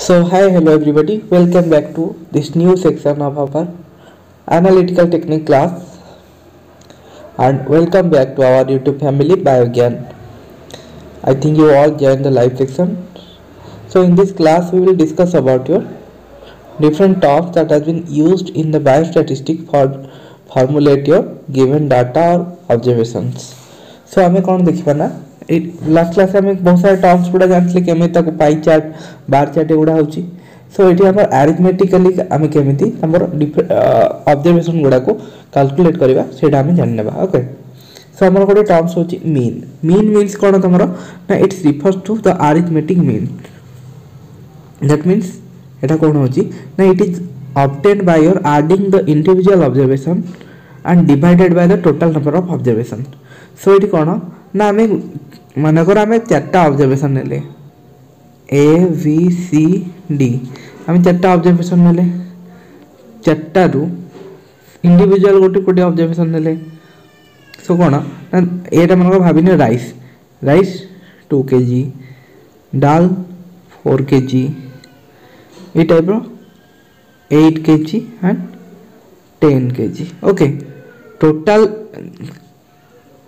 So hi, hello everybody, welcome back to this new section of our analytical technique class and welcome back to our YouTube family Biogyan. I think you all joined the live section. So in this class we will discuss about your different terms that has been used in the biostatistic for formulate your given data or observations. So हमें कौन देखिबा ना last class में बहुत सारे terms गुड़ा जानले केमे ताको पाई चार्ट बार चार्ट एगुड़ा होची सो एठी हमर अरिथमेटिकली हमें केमिति हमर ऑब्जर्वेशन गुड़ा को कैलकुलेट करबा सेटा हमें जान नेबा ओके सो हमर गोटे टर्म्स होची मीन मीन्स कोन तमरो ना it's refers to the arithmetic mean that means एटा कोन होची ना it is obtained by your adding the individual observation and divided by the total number of observation so एठी कोन ना हमें मानकर हमें चारटा ऑब्जर्वेशन नेले ए बी सी डी हमें चारटा ऑब्जर्वेशन नेले चारटा रु इंडिविजुअल गोटे कोटे ऑब्जर्वेशन नेले सो कोन ना एटा मानकर भाबिने राइस 2 kg दाल 4 kg ए टाइप रो 8 kg and 10 kg okay total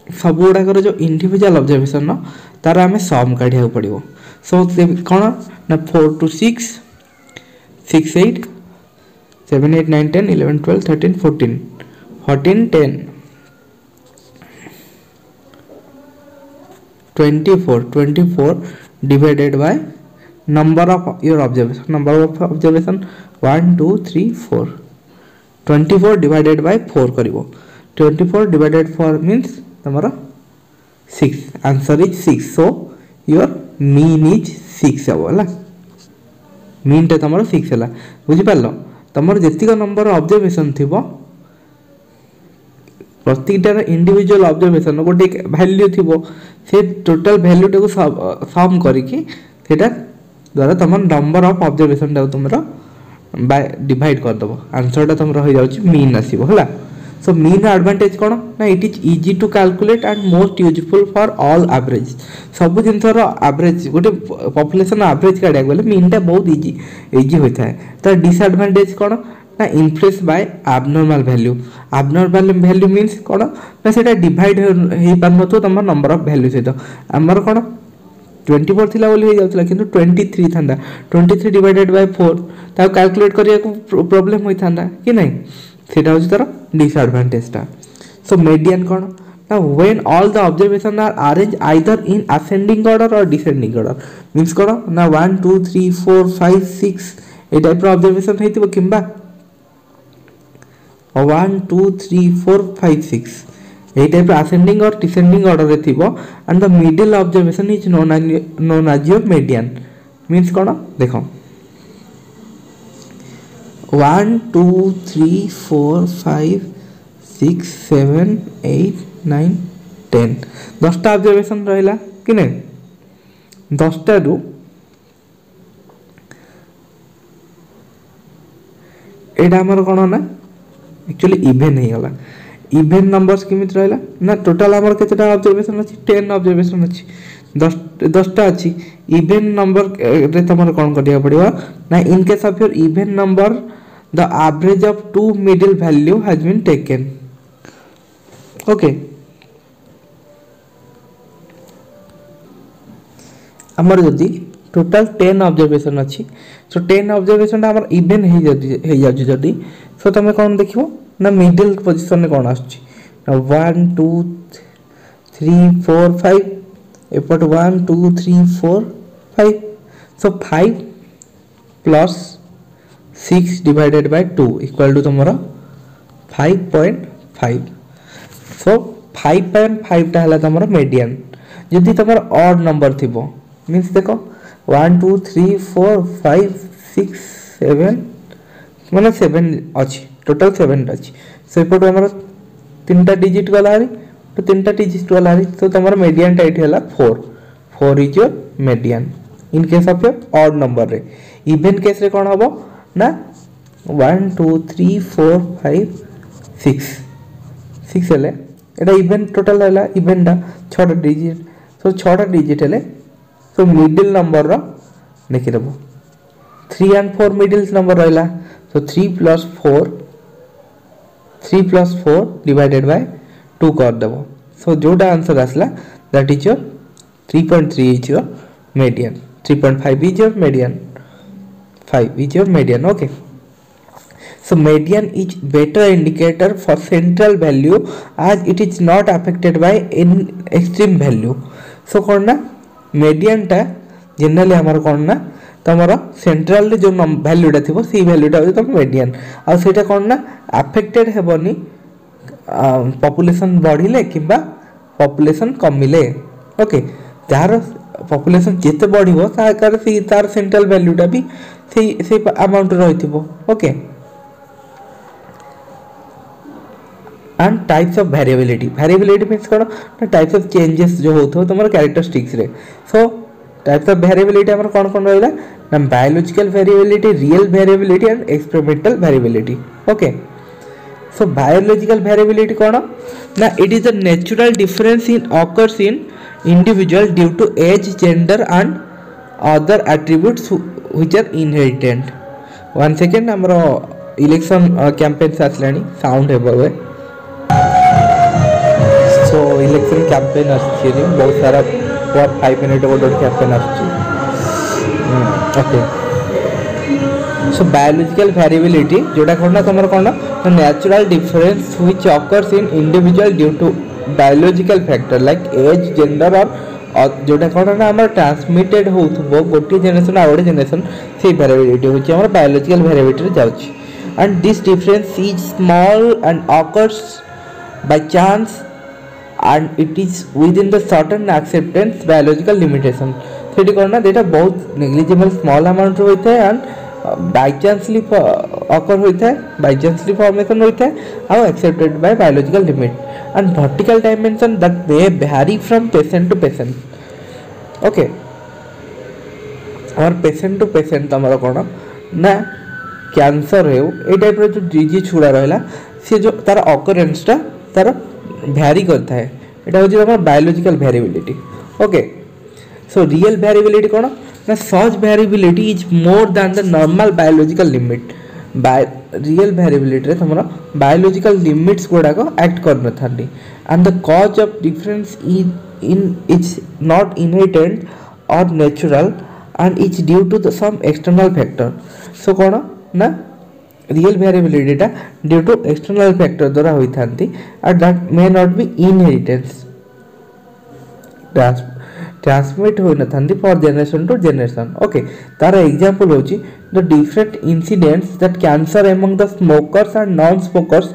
सब गुड़ाकर जो इंडिविजुअल ऑब्जर्वेशन न तार आम सम काढ़ा पड़ो सो कौन ना 4 to 6 6 8 7 8 9 10 11 12 13 14 14 10 24 divided by number of your observation 1 2 3 4 24 divided by 4 करिवो 24 divided 4 means तमरा 6 answer is 6 so your mean is 6 हला मीन टा तमरा 6 हला बुझि पालो तमर जेतिक नंबर ऑब्जर्वेशन थिबो प्रत्येकटा इंडिविजुअल ऑब्जर्वेशन गोटे वैल्यू थिबो से टोटल वैल्यू टा को सम करिकि सेटा द्वारा तमर नंबर ऑफ ऑब्जर्वेशन टा तमरा डिवाइड कर दबो आंसर टा तमरा हो जाउची मीन आसीबो हला so mean advantage कोन ना it is easy to calculate and most useful for all average सब जिंस रो एवरेज गोटे पॉपुलेशन एवरेज काढिया गेले मीन टा बहुत इजी होता है तो डिसएडवांटेज कोन ना influence by abnormal value means कोन ना सेटा डिवाइड हे पारनो तो तम नंबर ऑफ वैल्यू से तो हमर कोन 24 थिला बोली हो जाउतला किंतु 23 थांदा 23 डिवाइडेड बाय 4 ता कैलकुलेट करिया को प्रॉब्लम होई थांदा कि नहीं सेटा होची तार डिसएडवांटेज ता सो मीडियन कोन ना when all the observation are arrange either in ascending order और डिसेंडिंग ऑर्डर मींस कोन ना 1 2 3 4 5 6 ए टाइप रो ऑब्जर्वेशन हेतिबो किंबा 1 2 3 4 5 6 ए टाइप असेंडिंग और डिसेंडिंग ऑर्डर रे थिबो and the middle observation is known as your median means कोन देखो 1 2 3 4 5 6 7 8 9 10 10टा observation रहला कि नहीं 10टा रु एडा हमर कोन ना एक्चुअली इवन हे गला इवन नंबर्स किमित रहला ना टोटल हमर केतेटा ऑब्जर्वेशन अछि 10 ऑब्जर्वेशन अछि 10टा अछि इवन नंबर रे तमर कोन करिया पड़िबा ना in case of your even number the average of two middle value has been taken okay हमर जदी टोटल 10 ऑब्जर्वेशन अछि सो 10 ऑब्जर्वेशन हमर इवन हे जाजी जदी सो तमे कोन देखिबो ना मिडिल पोजीशन में कोन आछि 1 2 3 4 5 एपट 1 2 3 4 5 सो 5 plus 6 divided by 2 equal to तुम्हारा 5.5 so 5.5 टा हला तुम्हारा मीडियन जदी तुम्हारा ऑड नंबर थिबो मींस देखो 1 2 3 4 5 6 7 माने 7 अछि टोटल 7 अछि सो एपट हमरा तीनटा डिजिट गला हरी तो तीनटा डिजिट गला हरी तो तुम्हारा मीडियन टा इठी हला 4 is your median in case of odd number रे इवन केस रे कोन हबो ना 1 2 3 4 5 6 हेले एटा इवन टोटल हैला इवन दा 6 डिजिट सो 6 डिजिट हेले सो मिडिल नंबर रो लिखि देबो 3 and 4 middle number रहा, so 3 plus 4 divided by 2 कर देबो, so जोटा आंसर आसला that is your 3.3 is your median, 3.5 is your median, 5 is your median. Okay, so median is better indicator for central value as it is not affected by in extreme value. So कौन ना median टा generally हमारा कौन ना तमरा central जो वैल्यूटा थी सी वैल्यूटा हो तुम मीडियन आ सेटा कौन ना अफेक्टेड हेबनी पॉपुलेशन बढ़िले किंबा पॉपुलेशन कमिले. ओके, जार पॉपुलेशन जिते बढ़िबो तार सी तार सेंट्रल वैल्यूटा भी से अमाउंट रहिथिबो. Okay, and types of variability means कोन ना टाइप्स ऑफ चेंजेस जो होथो तमरा कैरेक्टरिस्टिक्स रे. सो टाइप्स ऑफ वेरिएबिलिटी हमर कोन रहला ना biological variability, real variability and experimental variability. Okay, so biological variability कोन ना it is the natural difference in occurs in individual due to age, gender and other attributes which are inherent. One second हमरो election campaign आसलानी sound हेबो. So election campaign आछि बहुत सारा 5 minute गोटे campaign आछि. ओके, सो बायोलॉजिकल वेरिएबिलिटी जोटा कोन तमर कोन natural difference which occurs in individual due to biological factor like age, gender और जोटा कोन ना हमर ट्रांसमिटेड होथबो गोटे जनरेशन आ गोटे जनरेशन से वेरिएबिलिटी होची हमर बायोलॉजिकल वेरिएबिलिटी रे जाउची. And this difference is small and occurs by chance and it is within the certain acceptance biological limitation. सेठी करना डेटा बहुत नेग्लिजिबल स्मॉल अमाउंट होता है एंड बाय चांसली अकर होता है, बाय चांसली फॉर्मेशन होता है और accepted by biological limit and vertical dimension that may vary from patient to patient. Okay, और पेशेंट टू पेशेंट तमरा कोन ना कैंसर हे ए टाइप रो जो डिजीज छुड़ा रहला से जो तार ऑकरेंस ता तार भैरी करता है. एटा होची हमर biological variability. Okay, so real variability कोन ना such variability is more than the normal biological limit. Real variability रे हमरा बायोलॉजिकल लिमिट्स गोडा को एक्ट करन थांडी and the cause of difference in is not inherent और natural and is due to the some external factor. So कोन ना real variability टा ड्यू टू एक्सटर्नल फैक्टर द्वारा होई थांती and that may not be inheritance transmit होई न थांती for generation to generation. Okay, तार एग्जांपल होची the different incidents that cancer among the smokers and non smokers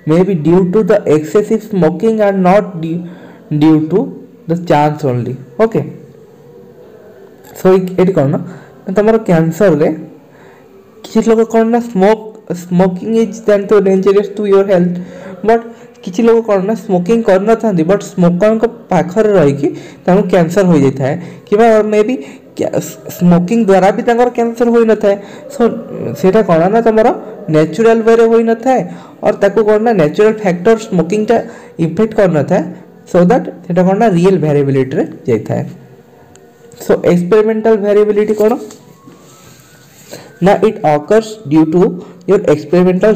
may be due to the excessive smoking and not due to the chance only. Okay, so एटी कोन ना तमरो cancer रे किछि लोग कोन ना smoking is then too dangerous to your health but किछि लोग कोन ना स्मोकिंग करना थांदी बट स्मोकर को पाखर रही कि तानु कैंसर हो जाता है किबा मे बी स्मोकिंग द्वारा भी तांगर कैंसर होई न थाए. सो सेटा कोन ना तमरो नेचुरल वे रे होई न थाए और ताको कोन ना नेचुरल फैक्टर स्मोकिंग ता इफेक्ट करना थाए सो दैट सेटा कोन ना रियल वेरिएबिलिटी रे जाई थाए. सो एक्सपेरिमेंटल वेरिएबिलिटी कोन ना it occurs due to your experimental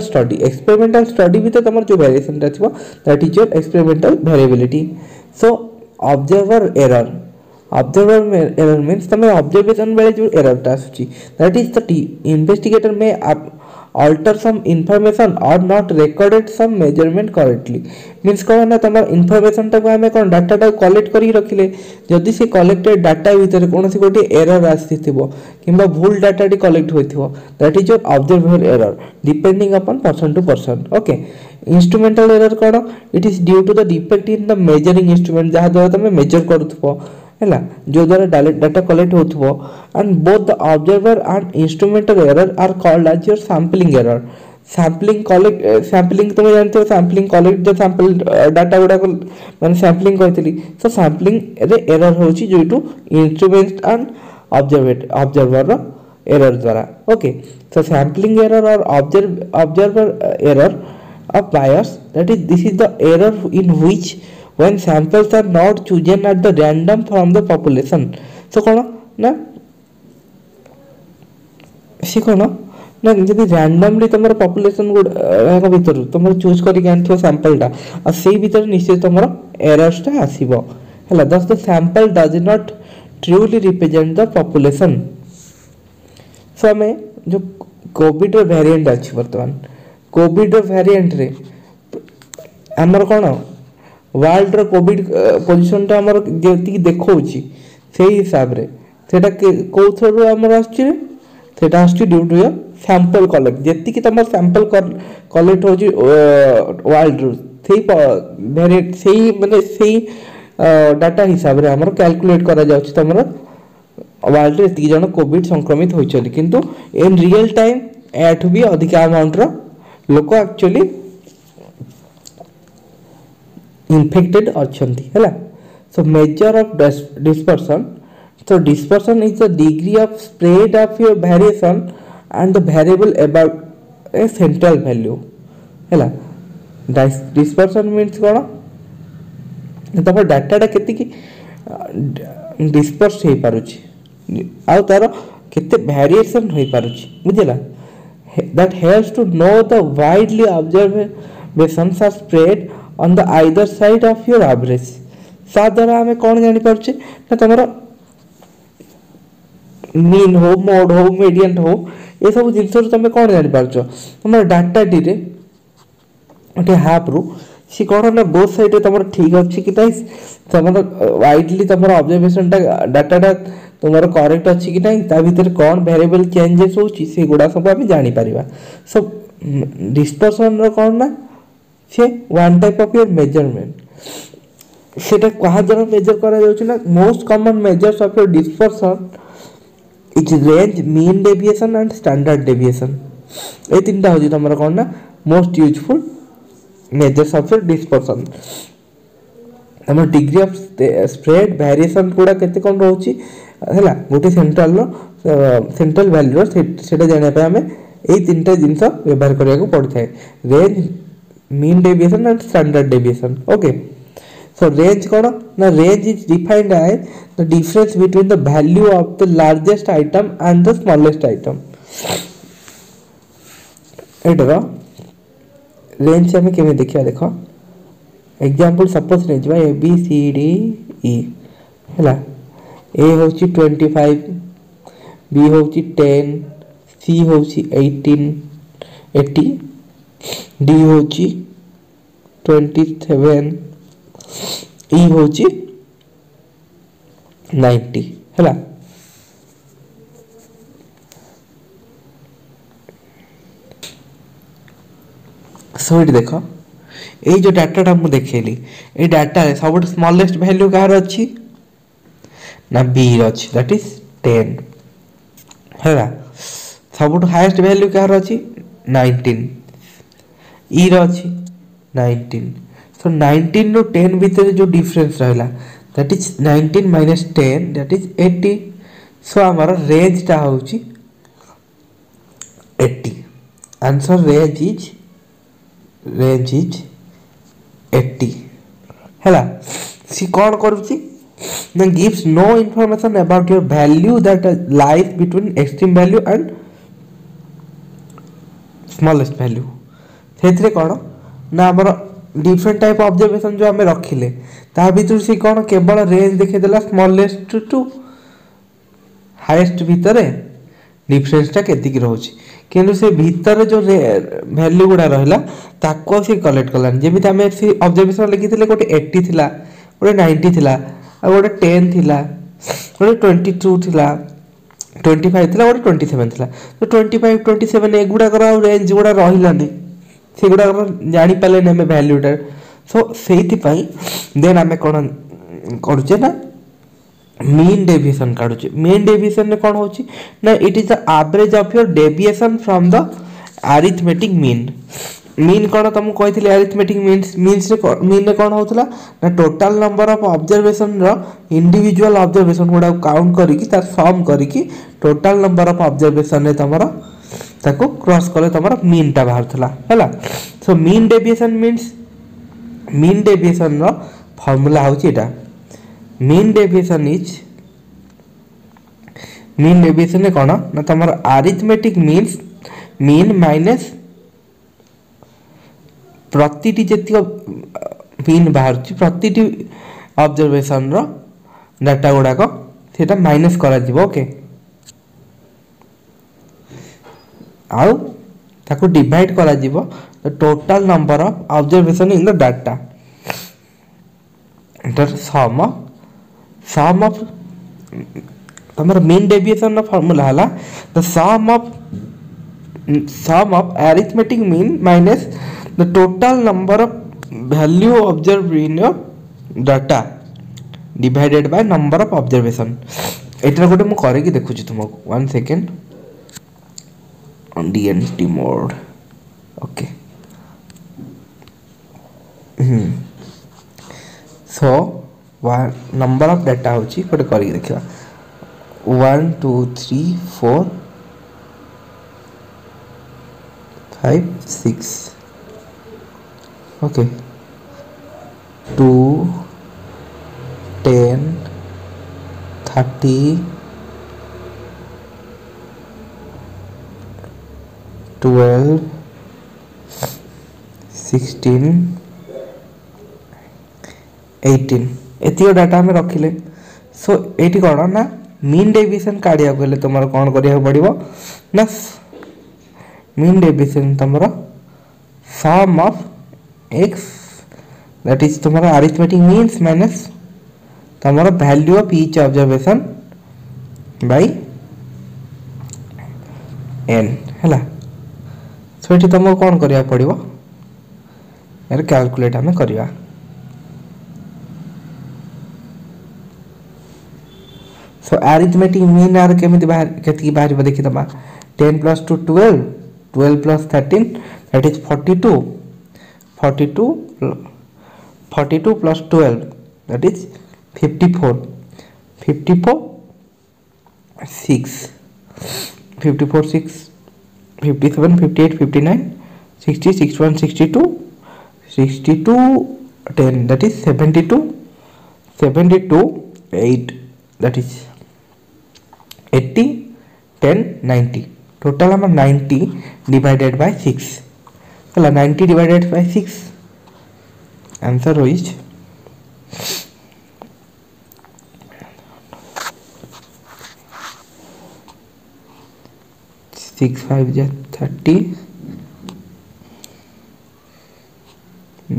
study भी तो तमर जो वेरिएशन रहथिबो that is your experimental variability. So observer error means तमे ऑब्जर्वेशन बेले जो एरर ता आछी that is the investigator may alter some information or not recorded some measurement correctly. Means कोन ना तमर इन्फॉर्मेशन ता को हमें कोन डाटा ता कलेक्ट करी रखिले जदी से कलेक्टेड डाटा भीतर कोनसी गोटी एरर आसीथिबो किंबा भूल डाटा टी कलेक्ट होइथिबो that is your observer error depending upon person to person. Okay, instrumental error कोन it is due to the defect in the measuring instrument जहा द्वारा तमे मेजर करथबो हैला जो द्वारा डाटा कलेक्ट होथबो and both the observer and instrumental error are called as your sampling error. Sampling तुम जानते हो सैंपलिंग कलेक्ट जो सैंपल डाटा गुडा को माने सैंपलिंग कहतली. सो सैंपलिंग रे एरर होची due to instrument and observer error द्वारा. ओके, सो सैंपलिंग एरर और observer error of bias that is this is the error in which when samples are not chosen at the random from the population. So कोन ना सी कौन ना जब randomly तुम population गुड़ा भर तुम चूज कर सैंपलटा और से भर निश्चित तुम एरर्सटा आसो है thus the sample does not truly represent the population. So आम जो कोविड वेरिएंट अच्छी बर्तमान कोविड वेरिएंट रे आमर कौन वर्ल्ड रो कोविड पोजीशन टा हमर जेति देखौ छी सेही हिसाब रे सेटा को थ्रू हमर आछि सेटा आछि due to your sample collect जेति कि तमर सैंपल कलेक्ट हो छी वर्ल्ड रो सेही वेरिएंट सेही माने सेही डाटा हिसाब रे हमर कैलकुलेट करा जाउ छी तमर वर्ल्ड रे एति जन कोविड संक्रमित होई छली किंतु इन रियल टाइम एट भी अधिक अमाउंट रो लोक एक्चुअली infected अच्छी है। So measure of dispersion, so dispersion is the degree of spread of your variation and the variable about a central value है। dispersion means कौन तुम डाटा केती की डिस्पर्स हो पारुछि आउ तार केते वेरिएशन हो पारुछि बुझिला that helps to know the widely observations are spread on the either side of your average। सा द्वारा हमें कौन जानी पारुछे ना तमरो मीन हो मोड हो मीडियन हो ये सब जिंस तुम कौन जानी पारुछो तुम डाटा डी रे ओटे हाफ रु सी कौन ना बोथ साइड रे तुम ठीक अछि कि नहीं तुम वाइडली तुम ऑब्जर्वेशन डाटा तुम करेक्ट अच्छी कि नहीं ता भीतर कौन वेरिएबल चेंजेस होची से गुडा सब हम जानी परिबा। सो डिस्पर्शन रो कौन ना से one type of your measurement सेटा कहा द्वारा मेजर करा जाउछि ना most common measures of your dispersion is range mean deviation and standard deviation ए तीनटा होछि हमर कोन ना most useful measures of your dispersion. हमर डिग्री ऑफ स्प्रेड वेरिएशन कोडा केते कोन रहउछि हैला गोटे सेंट्रल वैल्यू रो सेटा जाने पे हमें ए तीनटा जिंस व्यवहार करिया को पड़थाय range mean deviation and standard deviation। okay, so range कौन ना range is defined as the difference between the value of the largest item and the smallest item। एटर range हमें केमे देखिया देखो एग्जांपल सपोज रेंज बा ए बी सी डी ई हैला ए होची 25 B होची 10 सी होची 18 80 डी होची 27 ई होची 90 हैला। सो इट देखो ए जो डाटाटा मु देखेली ए डाटा रे सबट स्मॉलेस्ट वैल्यू कहार अछि ना बी अछि दैट इज 10 हैला सबट हाईएस्ट वैल्यू कहार अछि 19 ई रो अछि 19। सो 19 रो 10 भीतर जो डिफरेंस रहला that is 19 minus 10 that is 80। सो हमारा रेंज टा होची 80 आंसर रेंज इज 80 हैला। सी कौन करूची ना gives no information about your value that lies between extreme value and smallest value सेथरे कौन ना हमर डिफरेंट टाइप ऑब्जर्वेशन जो हमें रखिले ता भीतर से कौन केवल रेंज देखे देला स्मॉलेस्ट टू हाईएस्ट भीतर डिफरेंस टा केति की रहउची किंतु से भीतर जो वैल्यू गुडा रहला ताको से कलेक्ट करला जेमिति हमें से ऑब्जर्वेशन लिखिथिले गोटे 80 थिला गोटे 90 थिला आ गोटे 10 थिला गोटे 22 थिला 25 थिला गोटे 27 थिला तो 25 27 ए गुडा करा रेंज गुडा रहिलानी से गुडा जानि पाले ने हमें वैल्यू टा। सो सेति पई देन हमें कोन करूचे ना मीन डेविएशन काढुचे मीन डेविएशन ने कोन होची ना it is the average of your deviation from the arithmetic mean. Mean कोन तुम कहिथिले अरिथमेटिक मीन्स रे मीन ने कोन होतला ना टोटल नंबर ऑफ ऑब्जर्वेशन रो इंडिविजुअल ऑब्जर्वेशन गुडा काउंट करी की तार सम करी की टोटल नंबर ऑफ ऑब्जर्वेशन रे तमरा ताको क्रॉस करे तमरा मीन टा बाहर थला हैला। So mean deviation means mean deviation रो फार्मूला होची एटा mean deviation is mean deviation रे कोन ना तमर अरिथमेटिक मीन्स मीन माइनस प्रतिटी जति मीन बाहर प्रतिटी ऑब्जर्वेशन रो डाटा गुडा को सेटा माइनस करा जिवो ओके आउ ताको डिवाइड करा जिवो the total number of observation in the data इटर सम ऑफ तमर मीन डेविएशन रो फार्मूला हला the sum of arithmetic mean minus the total number of value observe in your data divided by number of observation एटा गोटे मु करे कि देखु छी तुमको 1 second on DND mode okay so number of data होची गोटे करी देखिबा 1 2 3 4 5 6 ओके 2 10 30 12 16 18 एतियो डाटा में रखिले सो एटी कौन ना मीन डेविएशन काढ़िया गले तुम कौन करिया पड़िबो ना मीन डेविएशन तुमरो sum of x that is तुम्हारा अरिथमेटिक मीन्स माइनस तुम्हारा value of each observation by n हैला सो एटी तुमको कौन करिया पड़िबो यार कैलकुलेट हमें करिया सो अरिथमेटिक मीन आर केमिति बाहर केति बाहर देखि दबा 10 + 2 12 12 + 13 that is 42 42 + 12 that is 54 54 6 54 6 57 58 59 60 61 62 62 10 that is 72 72 8 that is 80 10 90 total number 90 divided by 6 well 90 divided by 6 answer is 6 5 30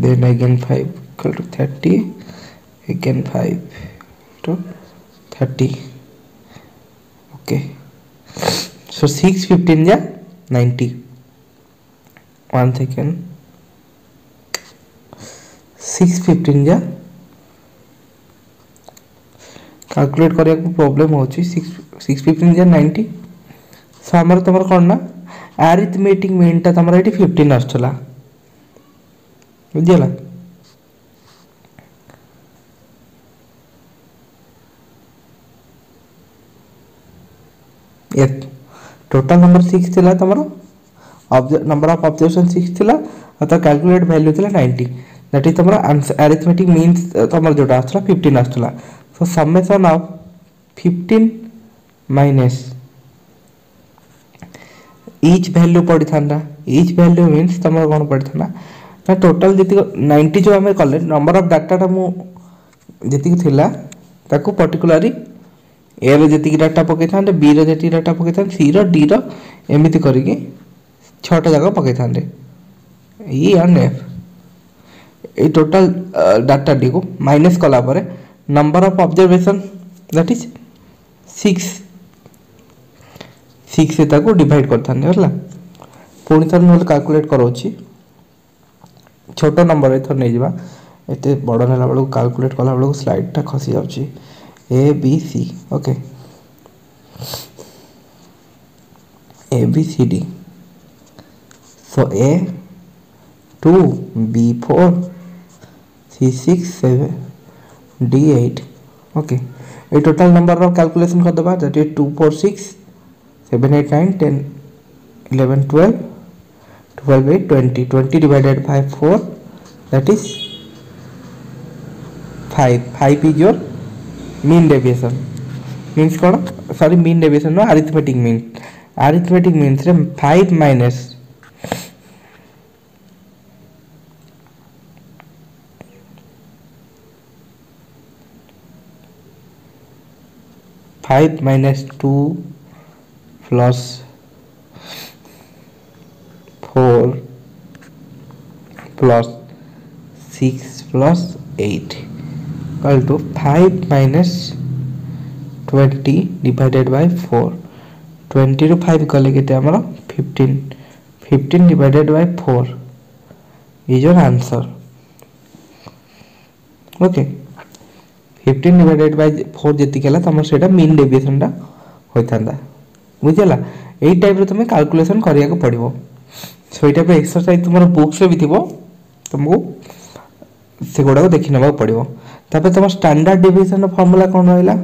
then again 5 equal to 30 again 5 to 30 okay so 6 15 ja 90 1 second 6 15 जा calculate करिया को problem होची 6 15 जा 90 सो हमर तमर कोन ना अरिथमेटिक मीन ता तमर एटी 15 आछला बुझियला ये टोटल नंबर 6 थिला तमर नंबर ऑफ ऑब्जर्वेशन 6 थिला अत कैलकुलेट वैल्यू थिला 90 दैट इज तमरा अरिथमेटिक मीन्स तमर जोटा आछला 15 आछला so summation of 15 minus each value पड़ी थांदा ईच वैल्यू मीन्स तमर कोन पड़ी थांदा ना टोटल जति 90 जो हमें कले नंबर ऑफ डाटा ता मु जति थिला ताको पर्टिकुलरली ए रे जति डाटा पके थांदे बी रे जति डाटा पके थांदे सी रो डी रो एमिति करिके छटा जगह पके थांदे ई एंड एफ ए टोटल डाटा डी को माइनस कला परे number of observation that is 6 से ताको डिवाइड करथाने हला पुनी थर नोल कैलकुलेट करोची छोटो नंबर एथर नै जिबा एते बड़ नेला बेलू कैलकुलेट कला बेलू स्लाइड ता खसी जाउची A B C okay A B C D so a 2 b 4 c 6 7 d 8 okay ये टोटल नंबर ऑफ कैलकुलेशन कर दबा that is 2 4 6 7 8 9 10 11 12 12 8 20 20 divided by 4 that is 5 is your mean deviation means कौन sorry mean deviation no arithmetic means रे 5 minus 5 minus 2 plus 4 plus 6 plus 8 equal to 5 minus 20 divided by 4. 20 ରୁ 5 कले केते हमर 15 divided by 4 is your answer. Okay, 15 divided by 4 जति केला तमर सेटा मीन डेविएशन टा होइथांदा बुझला. एई टाइप रे तुमे कैलकुलेशन करिया को पड़िबो. सो एई टाइप रे एक्सरसाइज तुमर बुक्स रे भी थिबो तुमको से गोडा को देखि नबा पड़िबो. तापर तुम स्टैंडर्ड डेविएशन फार्मूला कोन होइला,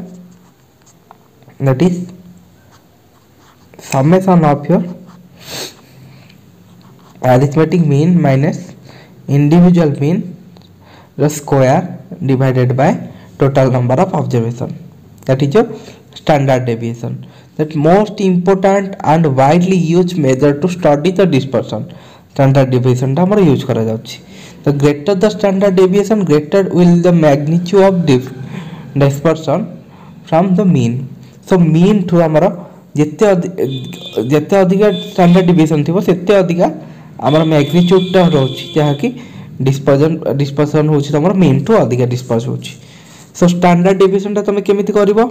that is summation of your arithmetic mean minus individual mean the square divided by total number of observation. That is your standard deviation. That most important and widely used measure to study the dispersion. Standard deviation टा हमर use करा जाउछि. The greater the standard deviation, greater will the magnitude of dispersion from the mean. So mean to हमर जेते अधिक standard deviation थिबो सेते अधिक हमर मैग्नीट्यूड टा रहउछि जहा कि डिस्पर्शन होछि हमर मीन टू अधिक डिस्पर्स होछि. सो स्टैंडर्ड डेविएशन टा तमे केमिति करबो,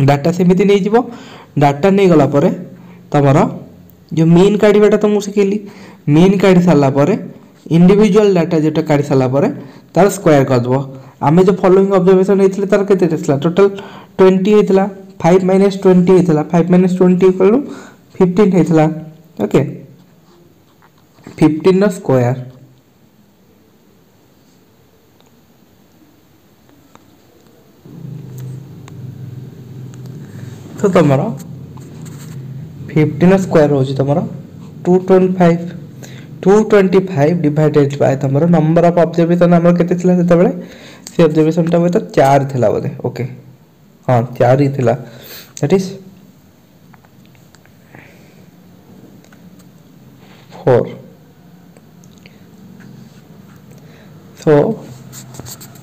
डाटा सेमिति नै जिवो. डाटा नै गला परे तमरो जो मीन काढिबाटा तुमु सिखेली, मीन काढि साला परे इंडिविजुअल डाटा जेटा काढि साला परे तार स्क्वायर कर दबो. आमे जो फॉलोइंग ऑब्जर्वेशन हेतिले तार केते हेतिला, टोटल 20 हेतिला. 5 minus 20 हेतिला, 5 minus 20 इक्वल टू 15 हेतिला. ओके, 15 नो स्क्वायर तो तमरो 15 नो स्क्वायर होछि तमरो 225 डिवाइडेड बाय तमरो नंबर ऑफ ऑब्जर्वेशन हमर केते थिला सेते बेले से ऑब्जर्वेशन टा तो 4 थिला बोले. ओके हाँ 4 ही थिला. That is 4. सो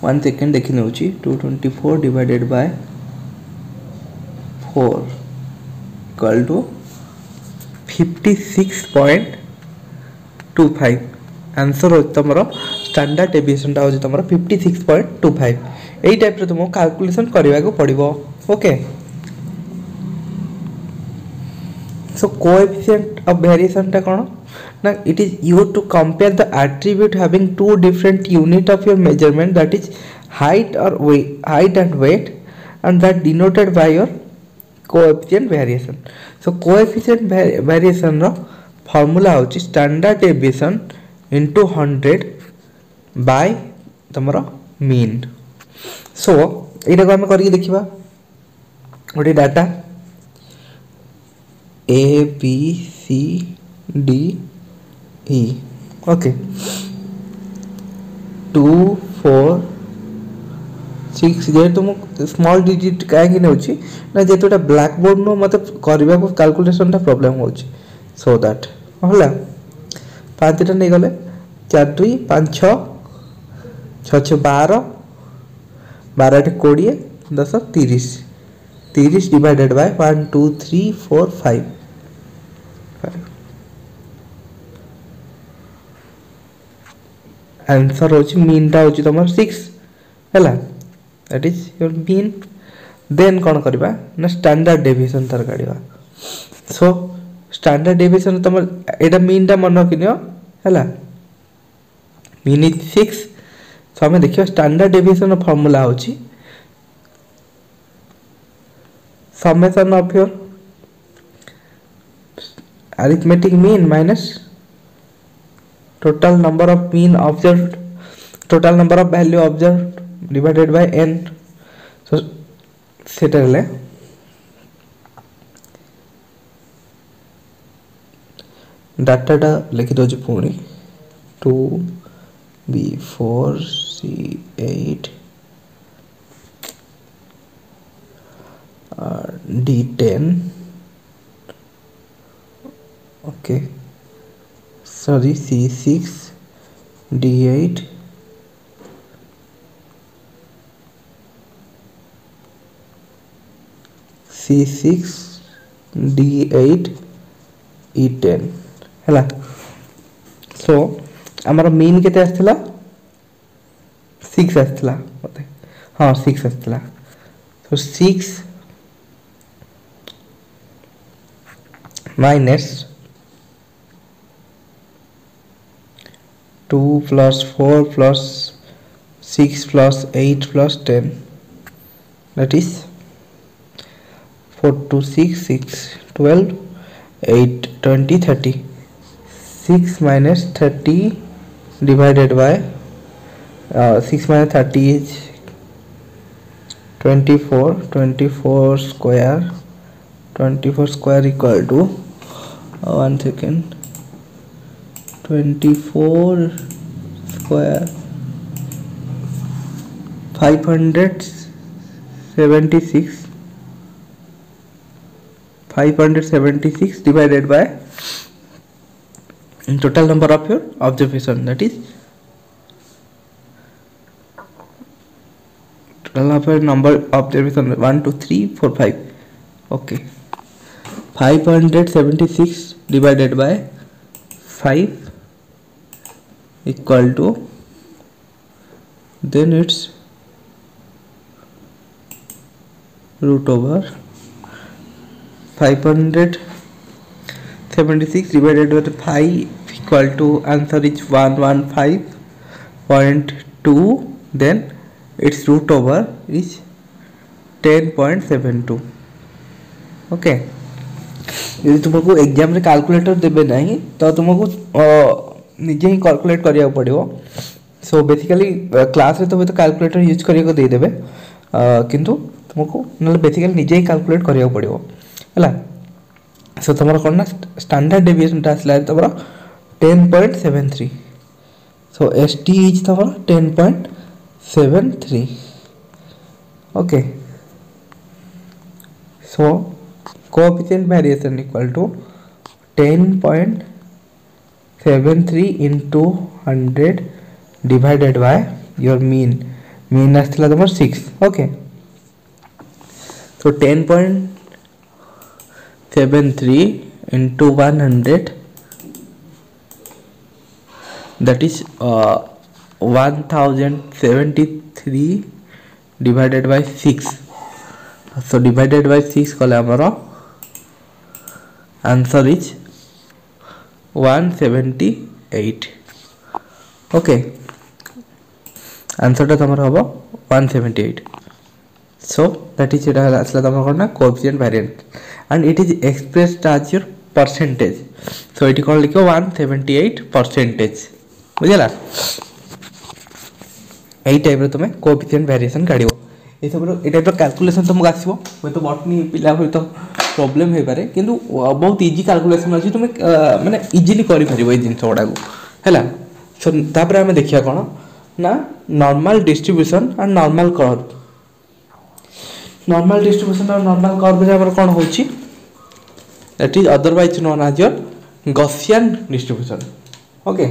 1 सेकंड देखि नउची 224 divided by 4 equal to 56.25. Answer हो तमरो स्टैंडर्ड डेविएशन टा हो तमरो 56.25. एई टाइप रे तुमको कैलकुलेशन करबा को पड़िबो. Okay, so coefficient of variation टा कोन ना, it is used to compare the attribute having two different unit of your measurement, that is height और height and weight, and that denoted by your coefficient variation. So coefficient variation रो formula होची standard deviation into 100 by तमरो mean. So एटा को हम करिके देखिबा. गोटे data A B C D E. Okay 2 4 6 जे तुम स्मॉल डिजिट काहे नउची ना जेतोटा ब्लैक बोर्ड नो मते करबा को कैलकुलेशन टा प्रॉब्लम होची. सो दैट होला 5 टा नै गले 4 2 5 6 6 6 12 12 20 10 30 डिवाइडेड बाय 1 2 3 4 5. आंसर होची मीन टा होची तमर 6 हैला. That is your mean. Then कोन करबा ना स्टैंडर्ड डेविएशन तार काढिबा. सो स्टैंडर्ड डेविएशन तमर एटा मीन टा मन रखिनियो हैला. Mean is 6. सो हमें देखियो स्टैंडर्ड डेविएशन फार्मूला होची summation of your arithmetic mean minus total number of mean observed, total number of value observed divided by n. So set ले data टा लिखि दो पुणी 2 B4 C8 D10, okay, sorry, C6, D8, C6, D8, E10 है। सो आमर mean केते आसला 6 आसला मते, हाँ 6 आसला। तो 6 minus 2 plus 4 plus 6 plus 8 plus 10, that is 4 to 6, 6, 12, 8, 20, 30. 6 minus 30 divided by 6 minus 30 is 24. 24 square, 24 square equal to 1 second, 24 square 576, 576 divided by total number of your observation, that is total of your number observation 1 2 3 4 5, okay, 576 divided by 5 equal to, then it's root over 576 divided by 5 equal to, answer is 115.2, then its root over is 10.72, okay। यदि तुमको exam रे calculator देबे नहीं तो तुमको निजे ही calculate करिया पड़िबो। So basically class रे तो कैलकुलेटर यूज करिया को दे देबे, किंतु तुमको न बेसिकली निजे ही कैलकुलेट करिया पड़िबो हला। सो तुमरा कोन ना स्टैंडर्ड डेविएशन आसला तुमरा 10.73, सो ST इज तुमरा 10.73, okay. So coefficient variation equal to 10.73 into 100 divided by your mean आसला तुम 6, okay। so 10.73 into 100, that is 1073 divided by 6, so divided by 6 कले हमरो आंसर इज 178, ओके। आंसर टा तमर हबो 178, सो दैट इज एटा असला तमर कोन ना coefficient variant and it is expressed as your percentage. So it कोन लिखो 178%, बुझला। एई टाइप रे तुमे कोएफिशिएंट वेरिएशन काढिबो, ए सब ए टाइप रो कैलकुलेशन तुमको आसीबो। होय तो बॉटनी पिला होय तो प्रॉब्लम हो पारे, किंतु बहुत इजी कैलकुलेशन अच्छी, तुम माने इजीली करि परिबो ए जिंस गुडा को हैला। सो तापर हम देखिया कोन ना normal distribution and normal curve. Normal distribution और नॉर्मल कर्व रे हमर कोन होची, that is otherwise known as your Gaussian distribution, okay.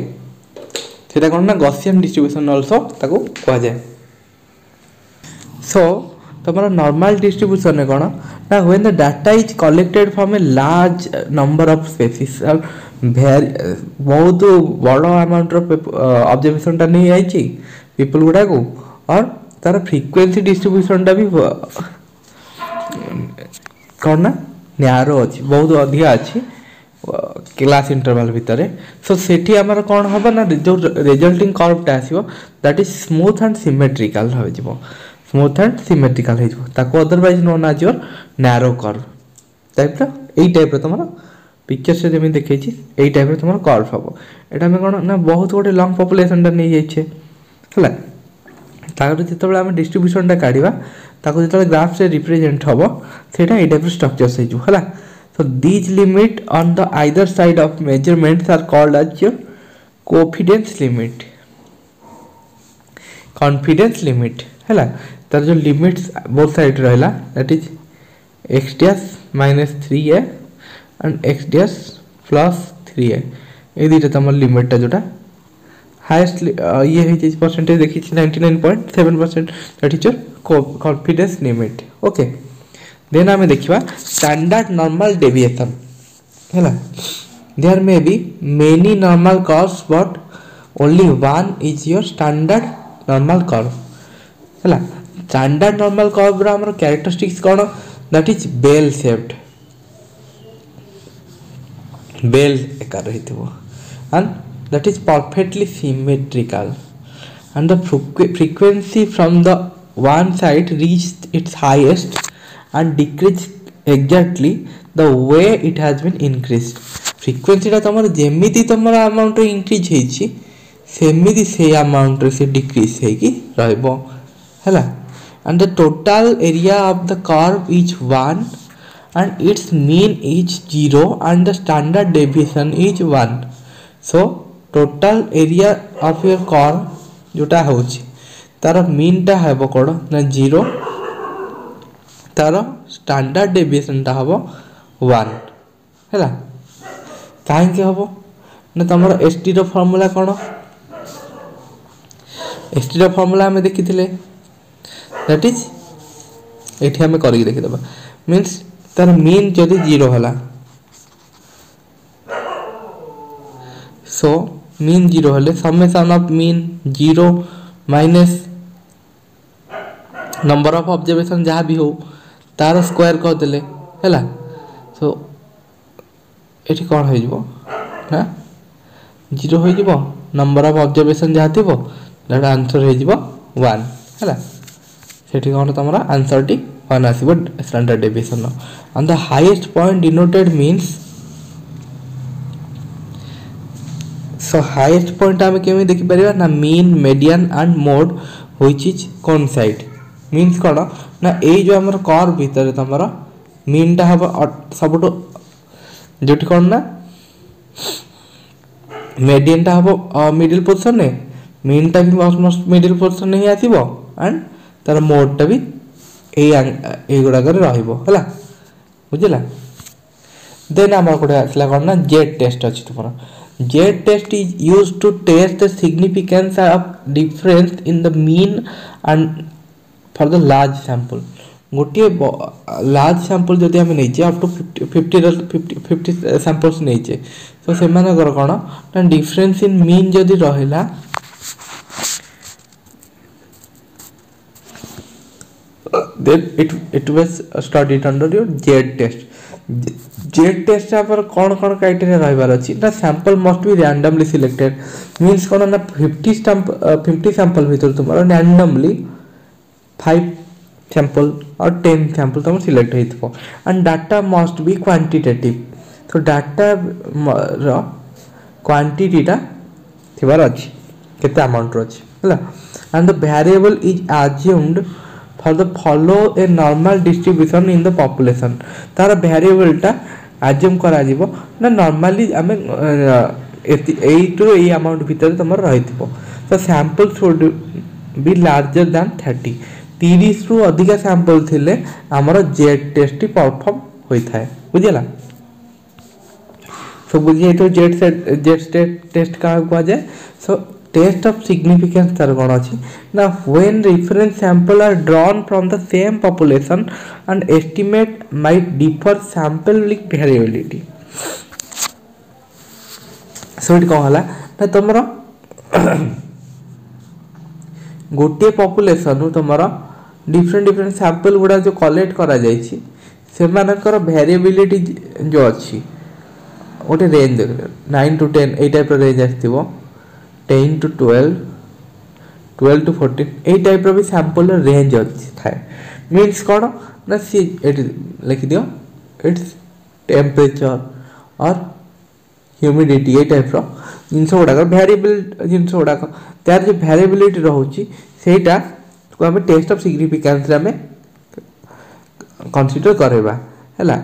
सेटा कोन ना गॉसियन डिस्ट्रीब्यूशन आल्सो ताको कहा जाय। सो तुम्हारा नॉर्मल डिस्ट्रीब्यूशन है कौन ना, when the data is collected from a large number of species, बहुत बड़ अमाउंट ऑब्जर्वेशन टा नहीं आई पीपल गुडा को, और तार फ्रीक्वेंसी डिस्ट्रीब्यूशन टा भी कौन ना न्यारो अच्छी, बहुत अधिक अच्छी क्लास इंटरवल भितर। सो सेठी हमर कौन हम ना जो रिजल्टिंग कर्वटा आसीबो that is smooth and symmetrical हो जिवो, स्मूथ एंड सिमेट्रिकल हो जिवो, ताको otherwise known as your narrow curve type रो। एई टाइप रो तमरा पिक्चर से जेमे देखै छी एई टाइप रो तमरा कर्व हबो। एटा में कोन ना बहुत गोटे लॉन्ग पॉपुलेशन टा नै जाय छै हला। ताकर जेतबेला हम डिस्ट्रीब्यूशन टा काढिबा ताको जेतबेला ग्राफ से रिप्रेजेंट हबो सेटा एई टाइप रो स्ट्रक्चर से जो हला। So these limit on the either side of measurements are called as your confidence limit, confidence limit है ला। तार जो लिमिट्स बोथ साइड रहला that is x dash minus 3a and x dash plus 3a ये दुटा तुम लिमिटा जोटा highest ये है परसेंटेज देखी 99.7% that is your confidence limit okay then आम देखा स्टैंडर्ड नॉर्मल डेविएशन है there may be many normal curves but only one is your standard normal curve है स्टैंडर्ड नॉर्मल कर्व हमर कैरेक्टरिस्टिक्स कौन that is bell shaped bell एकार रही and that is perfectly symmetrical and the frequency from the one side reached its highest and decreased exactly the way it has been increased frequency टा तमर जेमिति तमर amount increase हेछि सेमिति से amount से decrease हेकि रहबो हैला and the total area of the curve is 1 and its mean is 0 and the standard deviation is 1 so total area of your curve जोटा होची तार मीन टा हेबो कोड ना 0 तार स्टैंडर्ड डेविएशन टा हबो 1 हैला काहे के हबो ना तमरो एसटी रो फार्मूला कोन एसटी रो फार्मूला हम देखिथिले दैट इज एठी हम करि देखि दबा मींस तार मीन जदी 0 हला सो मीन 0 हेले summation of mean 0 minus number of observation जहाँ भी हो तार स्क्वायर कर देले हैला सो एठी कोन हो जिवो ना 0 हो जिवो नंबर ऑफ ऑब्जर्वेशन जहाँ थिबो दैट आंसर हो जिवो 1 हैला सेठी कोन तमरा आंसर टी 1 आसीबो standard deviation on the highest point denoted means so highest point आम केमी देखि परिबा ना mean median and mode which is coincide means कोन ना ए जो हमर कर्व भीतर तमरा मीन टा हबो सबटो जोटी कोन ना मीडियन टा हबो मिडिल पोजीशन ने मीन टा भी ऑलमोस्ट मिडिल पोजीशन ने ही आसीबो एंड तार मोड टा भी ए गुडा करे रहइबो हला बुझला देन हमर कोडे आसला कोन ना जेड टेस्ट अछि तमरा Z test is used to test the significance of difference in the mean and for the large sample. गोटे लार्ज सैंपल जदि हम नहीं अप टू 50 सैंपल्स नहीं तो से कौन ना डिफरेंस इन मीन जदि रहा then it was studied under your Z test. Z test पर कौन कौन क्राइटेरिया रहिबार अछि ना sample must be randomly selected means कोन ना 50 सैंपल भीतर तुमरा रैंडमली 5 सैंपल और 10 सैंपल तुम सिलेक्ट हेतबो and data must be quantitative तो डाटा रो क्वांटिटी टा थिबार अछि केते अमाउंट रो अछि हला and the variable is assumed for the follow a normal distribution in the population तार वेरिएबल टा अज्यूम करा जीवो ना नॉर्मली हमें ए टू ए अमाउंट भीतर तमर रहितबो तो sample should be larger than 30 रु अधिक सैंपल थिले हमर जेड टेस्ट परफॉर्म होई थाए बुझिला सो बुझिए तो जेड टेस्ट का को जाए सो टेस्ट ऑफ सिग्निफिकेंस तार कोन अछि ना when reference sample are drawn from the same population and estimate might differ sample variability so it कहला ना तमरो गोटे पॉपुलेशन तमरो डिफरेंट सैंपल गुडा जो कलेक्ट करा जाय छी से मानकर वेरिएबिलिटी जो अछि ओटे रेंज 9 to 10 ए टाइप रेंज आथिबो 10 to 12 12 to 14 ए टाइप रो भी सैंपल रेंज थाए मींस कोन ना सी इट लिख दियो इट्स टेंपरेचर और ह्यूमिडिटी ए टाइप रो जिंस गुडा वेरिएबल जिंस गुडा तार जो वेरिएबिलिटी रहउची सेटा को हम टेस्ट ऑफ सिग्निफिकेंस रे में कंसीडर करेबा हैला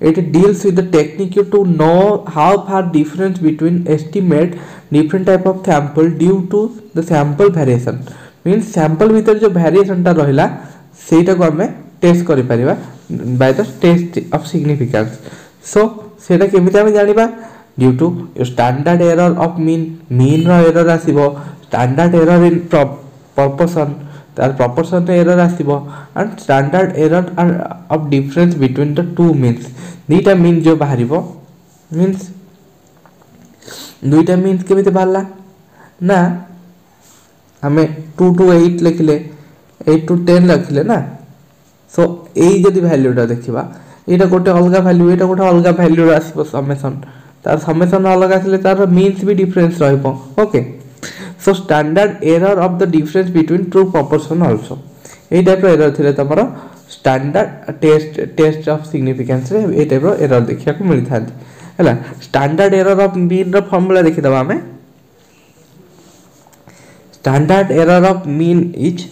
it deals with the technique to know how far difference between estimate different type of sample due to the sample variation means sample भीतर जो variation टा रहिला सेटा को हमें टेस्ट करि परिबा by the test of significance. So सेटा केमिति हम जानिबा due to standard error of mean रो एरर आसीबो स्टैंडर्ड एरर इन प्रोपोर्शन तार प्रोपोर्शन एरर आसीबो and standard error of difference between the two means दुईटा मीन जो बाहरिबो मीन्स दुईटा मीन्स केमिति बाहरला ना हमें 2 to 8 लिखले 8 to 10 लिखले ना सो एई जदी वैल्यूटा देखिबा एटा गोटे अलगा वैल्यू एटा गोटे अलगा वैल्यू आसीबो समेशन तार समेशन अलग आसले तार मीन्स भी डिफरेंस रहइबो okay so standard error of the difference between true proportion also एई टाइप रो एरर थिले तमरो स्टैंडर्ड टेस्ट ऑफ सिग्निफिकेंस रे एई टाइप रो एरर देखिया को मिलि थाନ୍ତି हैला स्टैंडर्ड एरर ऑफ मीन रो फार्मूला देखि दबा हमें standard error of mean is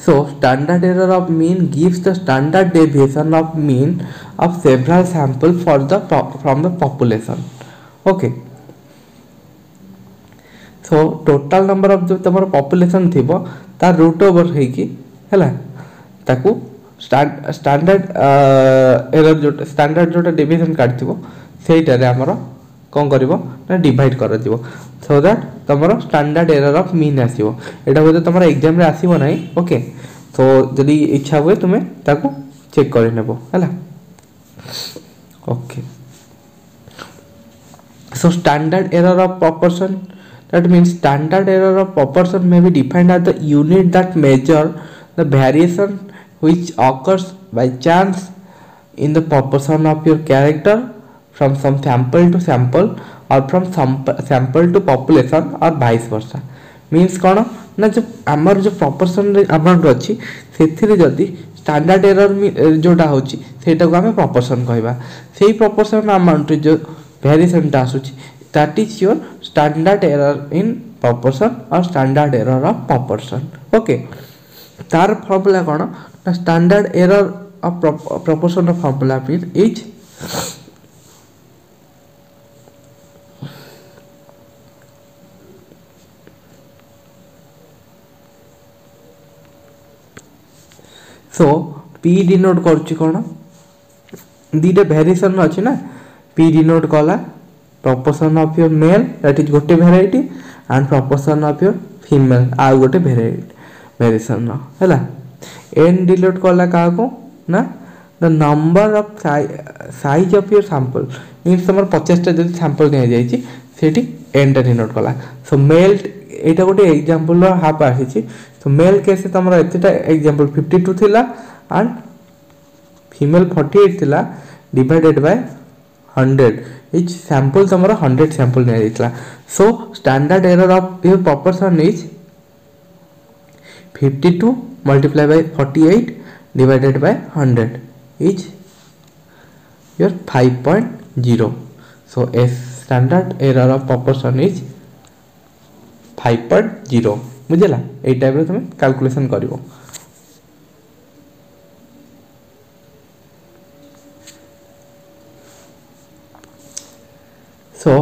so standard error of mean gives the standard deviation of mean of several samples for the from the population okay so total number of जो तमर population थिबो तार root over हे कि हैला ताकू standard error जो standard जोटा deviation काटथिबो सेटा रे हमरो कोन करबो ना डिवाइड कर दिबो सो दैट तमरो स्टैंडर्ड एरर ऑफ मीन आसीबो एटा होय तमरो एग्जाम रे आसीबो नै ओके तो जदी इच्छा हुए तुमे ताकू चेक कर नेबो हैला okay so standard error of proportion that means standard error of proportion may be defined as the unit that measure the variation which occurs by chance in the proportion of your character from some sample to sample or from some sample to population or vice versa means कोन ना जो आमर जो proportion amount अछि सेथिरे जदी standard error जोटा होची सेटा को हमें प्रोपोर्शन कहबा सेही प्रोपोर्शन अमाउंट जो वेरिएशन ता आसुची that is your standard error in proportion और standard error of proportion okay तार फार्मूला कोन ना standard error of proportion of formula is so p denote करछि कोन दीटा वेरिएशन अछि ना p डिनोट कला proportion of your male that is गोटे variety and proportion of your female आ गोटे वेरिएशन हैला n डिनोट कला का को ना the number of size of your sample means हमर 50 टा जदी सैंपल नै जाई छी सेठी n टा डिनोट कला सो मेल एटा गोटे एग्जांपल रो हाफ आसी तो मेल केस तमरा एतेटा एग्जांपल 52 थिला एंड फीमेल 48 थिला डिवाइडेड बाय 100 इच सैंपल तमरा 100 सैंपल नै दितला so standard error of your proportion is 52 multiply by 48 divided by 100 is your 5.0 so a standard error of proportion is 5.0 बुझला ए टाइप रे तुम कैलकुलेशन करिवो सो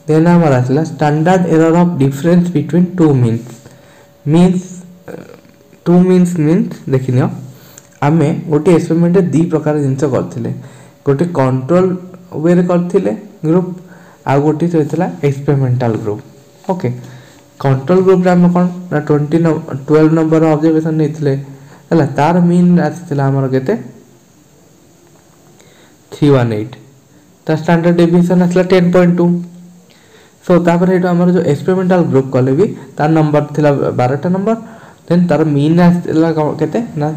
देन हमर आसला standard error of difference between two means two means देखिनियो आमे गोटे experiment रे दी प्रकार जिंस करथिले गोटे कंट्रोल वे रे करथिले ग्रुप आ गोटे होइतला experimental group okay control group रे हम कोन ना 12 नंबर ऑब्जर्वेशन नेथिले हला तार मीन आथिला हमर केते 318 ता स्टैंडर्ड डेविएशन आथिला 10.2 सो तापर हेटो हमर जो एक्सपेरिमेंटल ग्रुप कले भी तार नंबर थिला 12 टा नंबर देन तार मीन आथिला केते ना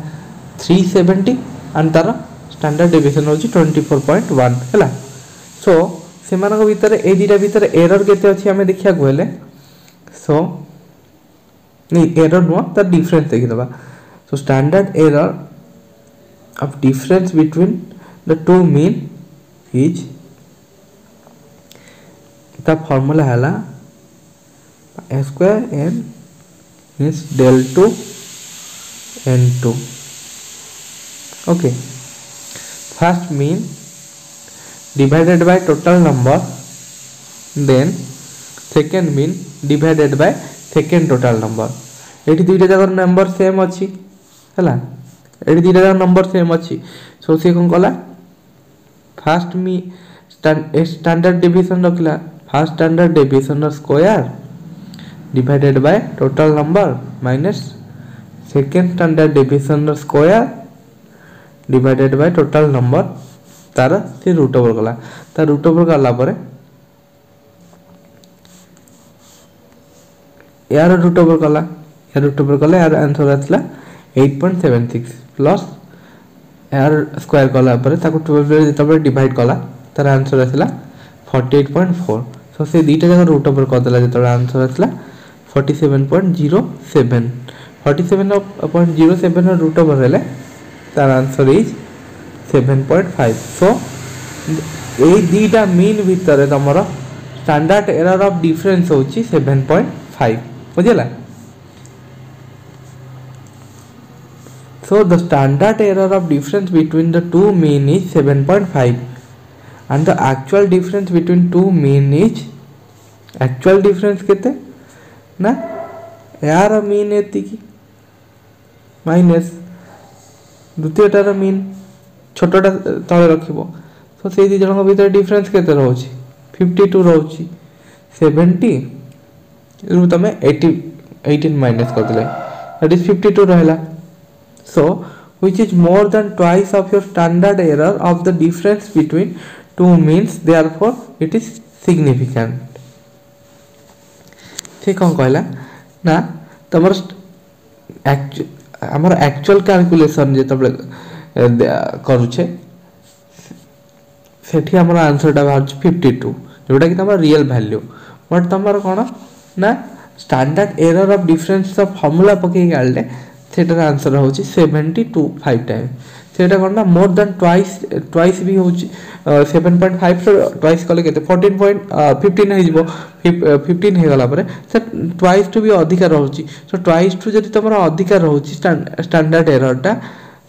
370 एंड तार स्टैंडर्ड डेविएशन होची 24.1 हला सो सेमानक भीतर ए दिटा भीतर एरर केते अछि हमें देखिया कोहेले so नहीं error नो द डिफरेंस देखि दबा so standard error of difference between the two mean is the formula हला a square n is del 2 n2 okay first mean divided by total number, then second mean divided by second total number. एठी दुईटा जाक number same अछि हला, एठी दुईटा जाक number same अछि, सो से कोन कला फर्स्ट मी स्टैंडर्ड डिवीजन रखला, first standard division square divided by total number minus second standard division square divided by total number तार से रूट ओवर कला, तार रूट ओवर कला परे यार रूट ओवर कला, यार रूट ओवर कला, यार आंसर आतला 8.76 प्लस यार स्क्वायर कला परे ताको 12 रे जतबे डिवाइड कला तार आंसर आतला 48.4. सो से दीटा जगह रूट ओवर कर देला जतबे आंसर आतला 47.07. 47.07 रूट ओवर हेले तार आंसर इज 7.5. सो ए दीटा मीन भीतर तमरो स्टैंडर्ड एरर ऑफ डिफरेंस होची 7.5 बुझला. So the standard error of difference between the two mean is 7.5 and the actual difference between two mean is actual difference केते ना यार मीन एति की माइनस द्वितीयटार मीन छोटटा तळे रखिबो. सो से दी जणक भीतर डिफरेंस केते रहउची 52 रहउची, 70 रु तमे 18 माइनस कर देले दैट इज 52 रहला. So which is more than twice of your standard error of the difference between two means, therefore it is significant. से कौन कहला ना तमर हमर एक्चुअल कैलकुलेशन जे तबले करूछे सेठी हमर आंसर टा बाहर 52 जोटा कि तमर रियल वैल्यू, बट तमर कोन ना standard error of difference the formula पके गालले सेटर आंसर होची 72 5 टाइम. सेटा कोन मोर देन ट्वाइस भी होची 7.5 से ट्वाइस कले केते 14.15 हे जिवो 15 हे गला परे से ट्वाइस टू भी अधिक रहउची. सो ट्वाइस टू जति तमरा अधिक रहउची स्टैंडर्ड एरर टा,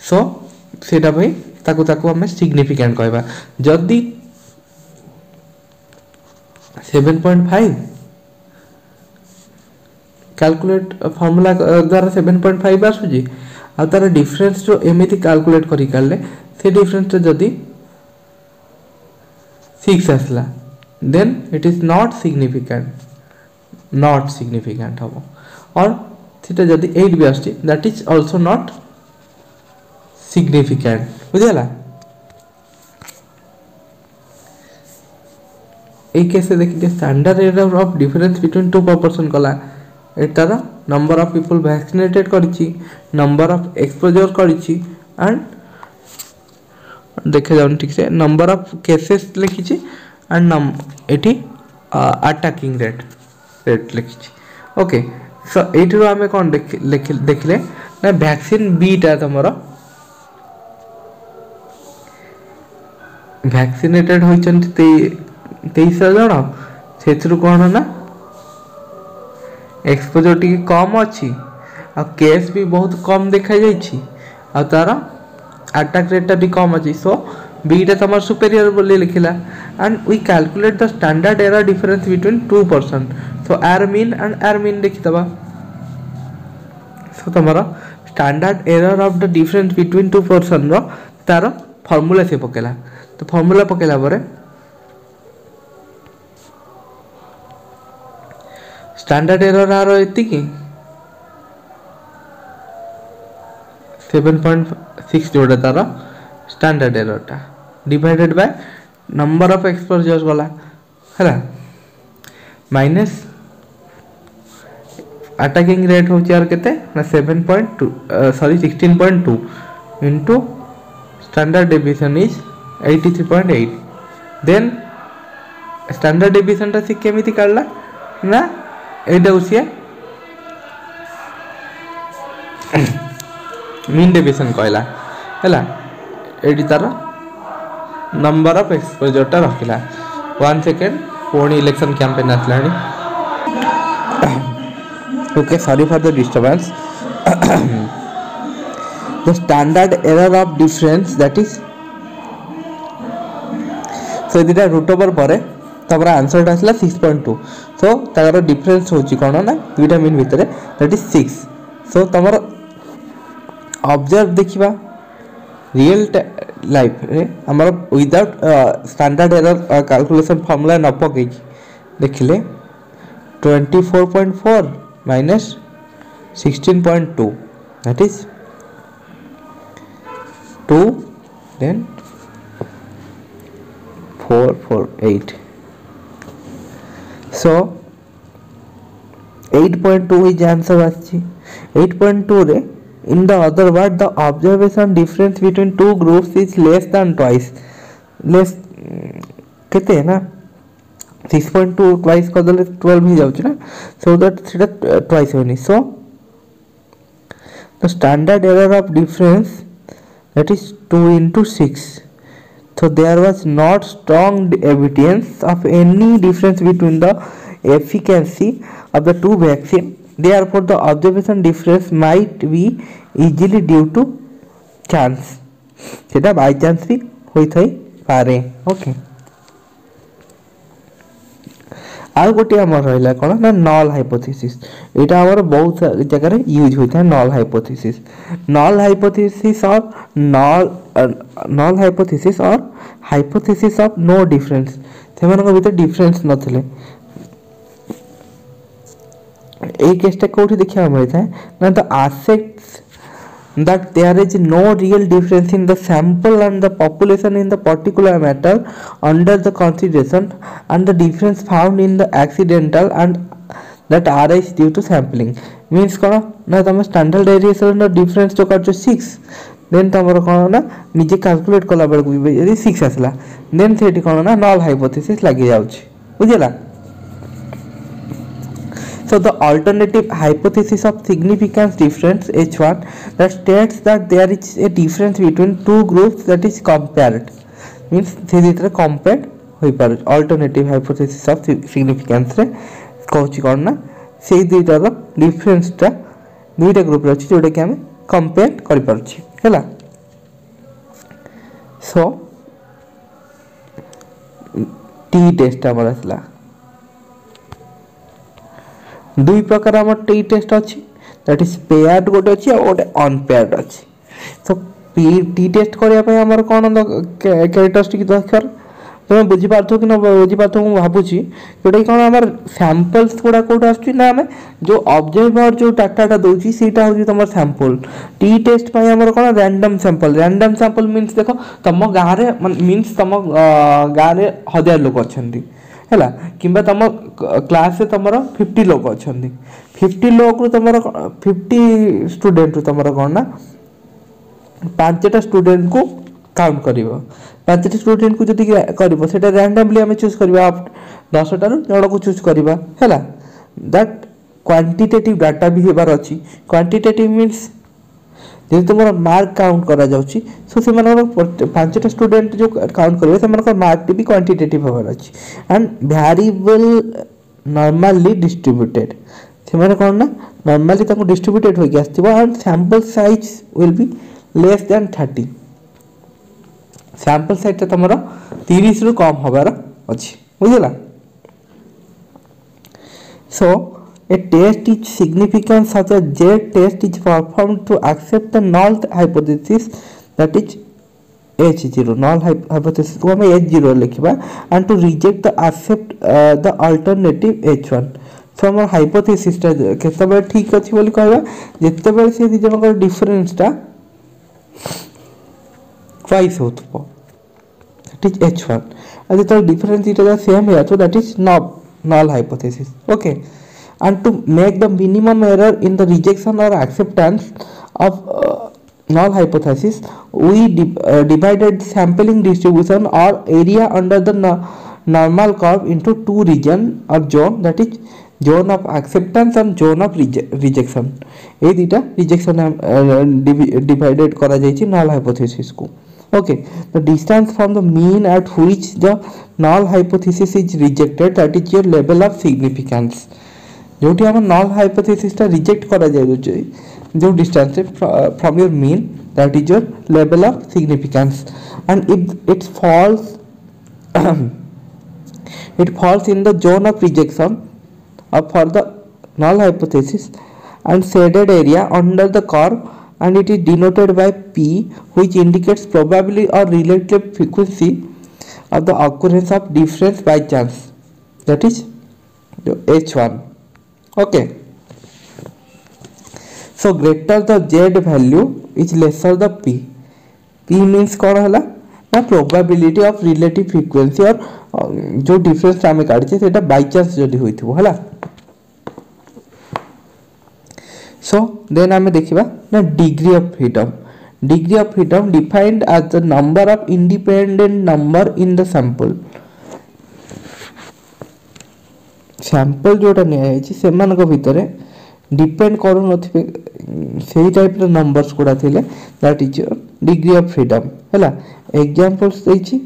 सो सेटा भाई ताको हम सिग्निफिकेंट कहबा. जदी 7.5 कैलकुलेट फार्मूला द्वारा 7.5 आसुजी आ तार डिफरेंस जो एमिति कैलकुलेट करि काले से डिफरेंस जदी 6 आसला then it is not significant हबो, और सेटा जदी 8 भी आसची that is also not significant बुझला. ए केसे देखि standard error of difference between two proportion कला एटार नंबर ऑफ पीपल वैक्सीनेटेड करिछि, नंबर ऑफ एक्सपोजर करिछि एंड देखे जाउन ठीक से नंबर ऑफ केसेस लिखिछि एंड एठी अटैकिंग रेट लिखिछि. ओके सो एठी हमें कोन देखले ना वैक्सीन बी टा तमरो वैक्सीनेटेड होइछन्ति 23 जण सेथरु कोन ना एक्सपोजर टी कम अच्छी आ केस भी बहुत कम देखा जाइछि आ तार अटैक रेट भी कम अच्छी. सो बीटा तमर सुपेरियर बोली लिखिला and we calculate the standard error difference between two person. So R mean and R mean देखितबा. सो तमरा standard error of the difference between two person रो तार फार्मूला से पकेला. तो फार्मूला पकेला परे स्टैंडर्ड एरर आर एति की 7.6 जोड़ा तार स्टैंडर्ड एरर टा divided by number of exposures वाला हैला माइनस अटैकिंग रेट हो यार केते ना 16.2 into standard deviation is 83.8. Then standard deviation टा से केमिति काढला ना एटा उसिया मीन डेविएशन कहला हैला एडी तार नंबर ऑफ एक्सपोजर टा रखिला. 1 सेकंड पुणी इलेक्शन कैंपेन आतलानी. Okay sorry for the disturbance. The standard error of difference that is so दुटा रूट ओवर पर तमर आंसर आसला 6.2 सो तार डिफरेंस होची कोन ना दुटा मीन भितर दैट इज 6 सो तमर ऑब्जर्व देखिबा रियल लाइफ रे हमर without standard error calculation formula न पके देखिले 24.4 minus 16.2 that is 2 then 448 so 8.2 is answer आछि 8.2 रे in the other word the observation difference between two groups is less than twice less केते है ना 6.2 twice कर देले 12 ही जाउछ ना so that सेटा twice होनी so the standard error of difference that is 2 into 6 so there was not strong evidence of any difference between the efficacy of the two vaccine therefore the observation difference might be easily due to chance सेटा by chance भी होई थई पारे okay आ गोटे हमर रहला कोन ना null hypothesis एटा हमर बहुत जगह रे यूज होता है नल हाइपोथेसिस और हाइपोथेसिस ऑफ नो डिफरेंस सेमान को भीतर डिफरेंस नथिले एक केसटा कोठी देखिया मिलता है ना the aspects that there is no real difference in the sample and the population in the particular matter under the consideration and the difference found in the accidental and that arise due to sampling means कोन ना तम standard deviation the difference जो कर 6 then तमर कोन ना निजे calculate कला bell को यदि 6 आसला देन सेठी कोन ना नल हाइपोथेसिस लागि जाउछि बुझिला So the alternative hypothesis of significance difference H1 that states that there is a difference between two groups that is compared means से दितरे compared होई पार alternative hypothesis of significance रे कहूची कोन ना से दुईटा रो डिफरेंस टा दुईटा ग्रुप रे अछि जोटा कि हम कंपेयर करि पारछि हैला सो टी टेस्ट हमर असला दुई प्रकार हमर टी टेस्ट अछि दैट इज पेयर्ड गोटे अछि और गोटे अनपेयर्ड अछि सो टी टेस्ट करिया पय हमर कोन कैरेक्टरिस्टिक दरकार तुम बुझी पारथो कि न बुझी पारथो मु भाबुची जोटा कोन हमर सैंपल्स थोड़ा कोड आछि ना हमें जो ऑब्जर्वर जो डाटाटा दोची सेटा होची तमर सैंपल टी टेस्ट पय हमर कोन रैंडम सैंपल मींस देखो तम गां रे मींस तम गां रे 1000 लोक अछंती हैला किंबा तम क्लास से तमरो 50 लोक अछंती 50 लोक रु तमरो 50 स्टूडेंट रु तमरो कोन ना पांचटा स्टूडेंट को काउंट करिवो पांचटा स्टूडेंट को जति करिवो सेटा रैंडमली हम चूज करबा 10 टा रु जण को चूज करबा हैला दैट क्वांटिटेटिव डाटा भी हेबार अछि क्वांटिटेटिव मींस जे तुमरो मार्क काउंट करा जाउची सो से मानर पांचटा स्टूडेंट जो काउंट करबे से मानर मार्क भी क्वांटिटेटिव हेबार अछि एंड वेरिएबल नॉर्मली डिस्ट्रीब्यूटेड से माने कोन ना नॉर्मली ताको डिस्ट्रीब्यूटेड होई आस्थिबो and sample size will be less than 30 sample size तमरो 30 रु कम होबार अछि बुझला सो a test is significant such as Z test is performed to accept the null hypothesis that is H0 null hypothesis को हमें H0 लिखिबा and to reject the accept the alternative H1 so हमर hypothesis ता केतबे ठीक अछि बोली कहबा जेतबे से दि जनकर difference ता twice होतबो that is H1 and the difference it is same here so that is null hypothesis okay and to make the minimum error in the rejection or acceptance of null hypothesis we divided sampling distribution or area under the normal curve into two region or zone that is zone of acceptance and zone of rejection ए दीटा rejection divided करा जायछि null hypothesis को okay the distance from the mean at which the null hypothesis is rejected that is your level of significance जोटी हम null hypothesis ता reject करा जाय जो distance from your mean that is your level of significance and if it falls it falls in the zone of rejection for the null hypothesis and shaded area under the curve, and it is denoted by P, which indicates probability or relative frequency of the occurrence of difference by chance, that is H1. Okay, so greater the Z value is lesser the P. P means कौन है ना probability of relative frequency और जो difference आम काढ़े से by chance जदि होइथिबो हला. सो देन आम देखा ना degree of freedom. Degree of freedom defined as the number of independent number in the sample. Sample जोटा नियायछि सेमानक भितरे डिपेंड करू नथिबे सेही टाइप रो नंबर्स गुडा थिले, that is degree of freedom हैला. एग्जांपल्स देछि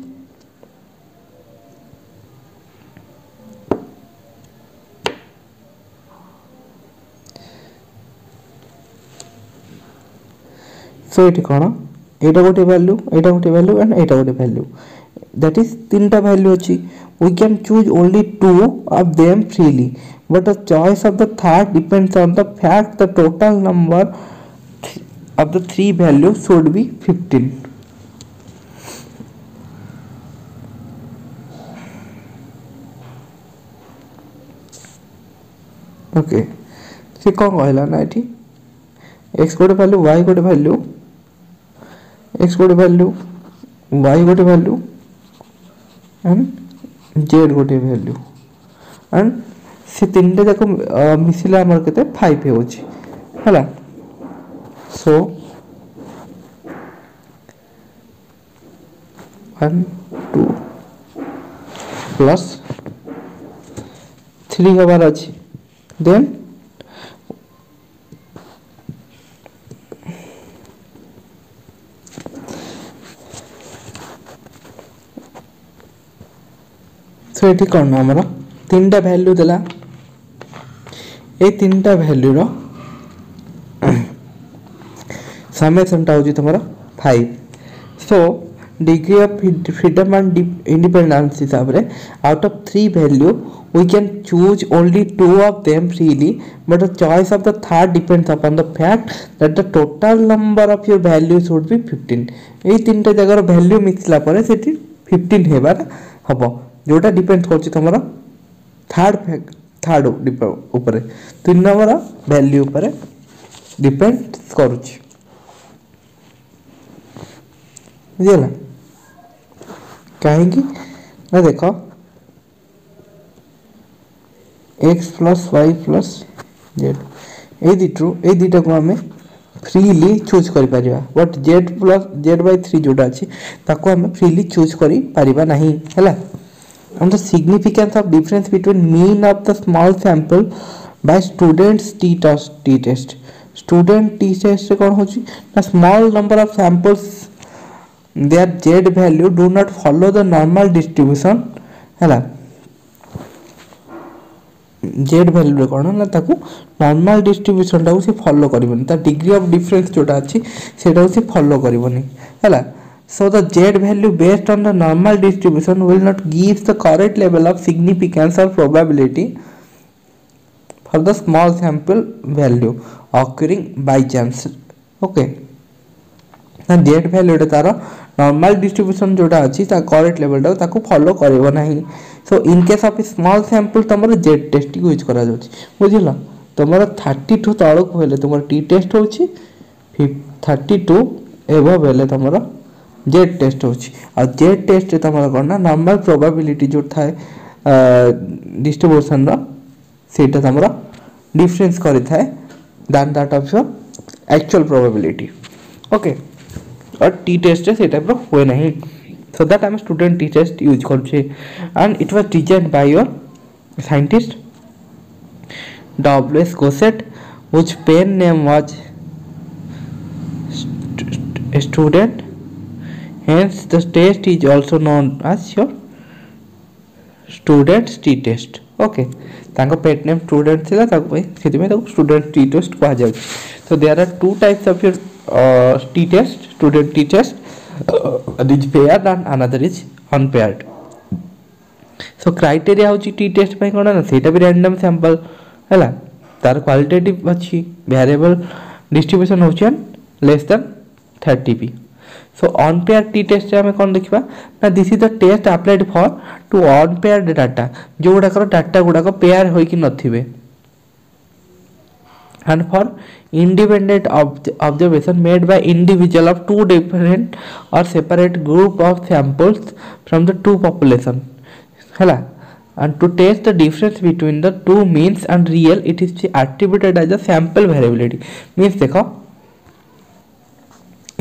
सो एटी कोन एटा गोटे वैल्यू, एटा गोटे वैल्यू एंड एटा गोटे वैल्यू, दैट इज तीनटा वैल्यू अछि. We can choose only two of them freely, but the choice of the third depends on the fact the total number of the three values should be 15. Okay, से कौन कहला ना एठी x गोटे value y गोटे value, x गोटे value y गोटे value and Z गोटे वैल्यू एंड से तीन जाक मिसिला हमर केते 5 होछि हला. सो 1 2 प्लस 3 हबार अछि. देन सो ये कौन आमर तीन टा वैल्यू देला, ये तीन टा वैल्यू रो समेशन टा होची तमरा 5. So degree of freedom and independence हिसाब रे out of 3 value we can choose only 2 of them freely, but the choice of the third depends upon the fact that the total number of your value should be 15. ये तीन टा जगह value मिसला परे सेठी 15 हेबार हबो, जोटा depend करछि तमरा third ऊपर 3 number value ऊपर डिपेंड करूछि. बुझला कहीं ना देखो x plus y plus z ए दिटा को हमें फ्रीली चूज करि परिबा, बट z प्लस z/3 जोटा अछि ताको हमें फ्रीली चूज करि परिबा नहीं हैला. And the significance of difference between mean of the small sample by students t-test. Student t-test कौन होची ना small number of samples their z value do not follow the normal distribution हैला. z value रे कौन ना ताकू normal distribution टाकू से follow करिवनी, ता degree of difference जोटा अछि सेटा से follow करिवनी हैला. So the z value based on the normal distribution will not give the correct level of significance or probability for the small sample value occurring by chance. Okay, ना z value रे तारो normal distribution जोटा अछि ता correct level टा ताको follow करिवो नाही. So in case of a small sample तमरो z test use करा जाउछि. बुझिला तमरो 32 तळक होले तमरो t test होछि, 32 एबो बेले तमरो जेड टेस्ट होछि. आ जेड टेस्ट रे तमरा करना नॉर्मल प्रोबेबिलिटी जो थाए डिस्ट्रीब्यूशन रो सेटा तमरा डिफरेंस करि थाए than that of your actual probability. Okay, और टी टेस्ट रे सेटा रो होय नहीं. So that I am student T test use करछे and it was designed by your scientist W.S. Gossett, whose pen name was student. Hence, the test is also known as your student t test. Okay, तांको pet name student थिला ताको पे सेति में ताको student T test कहा जाय. So there are two types of your t test, student t test. One is paired and another is unpaired. So criteria होची टी टेस्ट पे कोन ना सेटा भी रैंडम सैंपल हैला तार क्वालिटेटिव अच्छी वेरिएबल डिस्ट्रीब्यूशन होची less than 30p so unpaired t test में कौन देखा ना this is the test applied for to unpaired data जो गुड़ाक डाटा गुड़ाक पेयर होइकी नथिबे and for independent observation made by individual of two different or separate group of samples from the two population hela and to test the difference between the two means and real it is attributed as a sample variability means देखो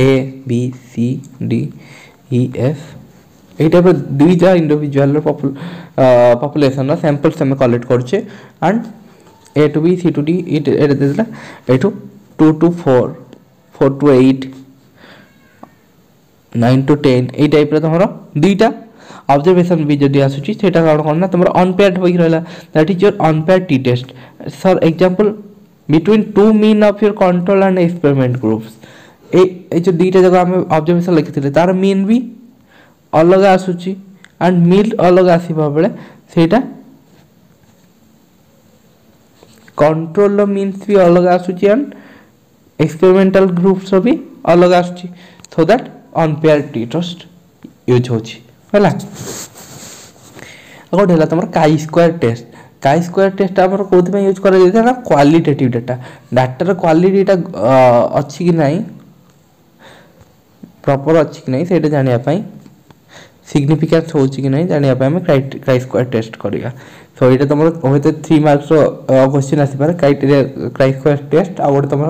A B C D E F এই টাইপের দুইটা individual population samples আমি collect করছে and A to B C to D এটা দিলা A to 2 to 4 4 to 8 9 to 10 এই টাইপের তোমার দুইটা ऑब्जर्वेशन भी जदि आसुची सेटा कोन ना तुमर अनपेयर्ड होई रहला that is your unpaired t test for example between two mean of your control and experiment groups ए जो दुईटा जगह हम ऑब्जर्वेशन लिखिथिले तार मीन भी अलग आसुची एंड मीन अलग आसीबा बेले सेटा कंट्रोल मीन्स भी अलग आसुची एंड एक्सपेरिमेंटल ग्रुप्स भी अलग आसुची so that unpaired t test use होची होला अगोट होला तमर काई स्क्वायर टेस्ट हमर कोथि में यूज करा जाय ना क्वालिटेटिव डाटा र क्वालिटीटा अछि कि नाही प्रॉपर अछि कि नाही सेटा जानिया पई सिग्निफिकेंस होछि कि नाही जानिया पई हम काई स्क्वायर टेस्ट करिया सो एटा तमर होते 3 मार्क्स रो क्वेश्चन आसी पारे criteria chi square test out तमर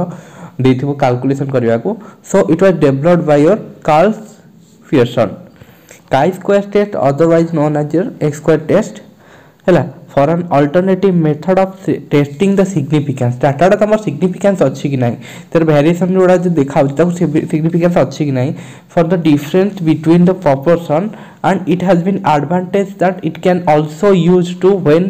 देथिबो कैलकुलेशन करिया को so it was developed by your Karl Pearson chi-square test otherwise known as your x-square test हैला for an alternative method of testing the significance data ता हमर significance अछि कि नाही तर वेरिएशन जोडा जे देखाउ ताको significance अछि कि नाही for the difference between the proportion and it has been advantage that it can also used to when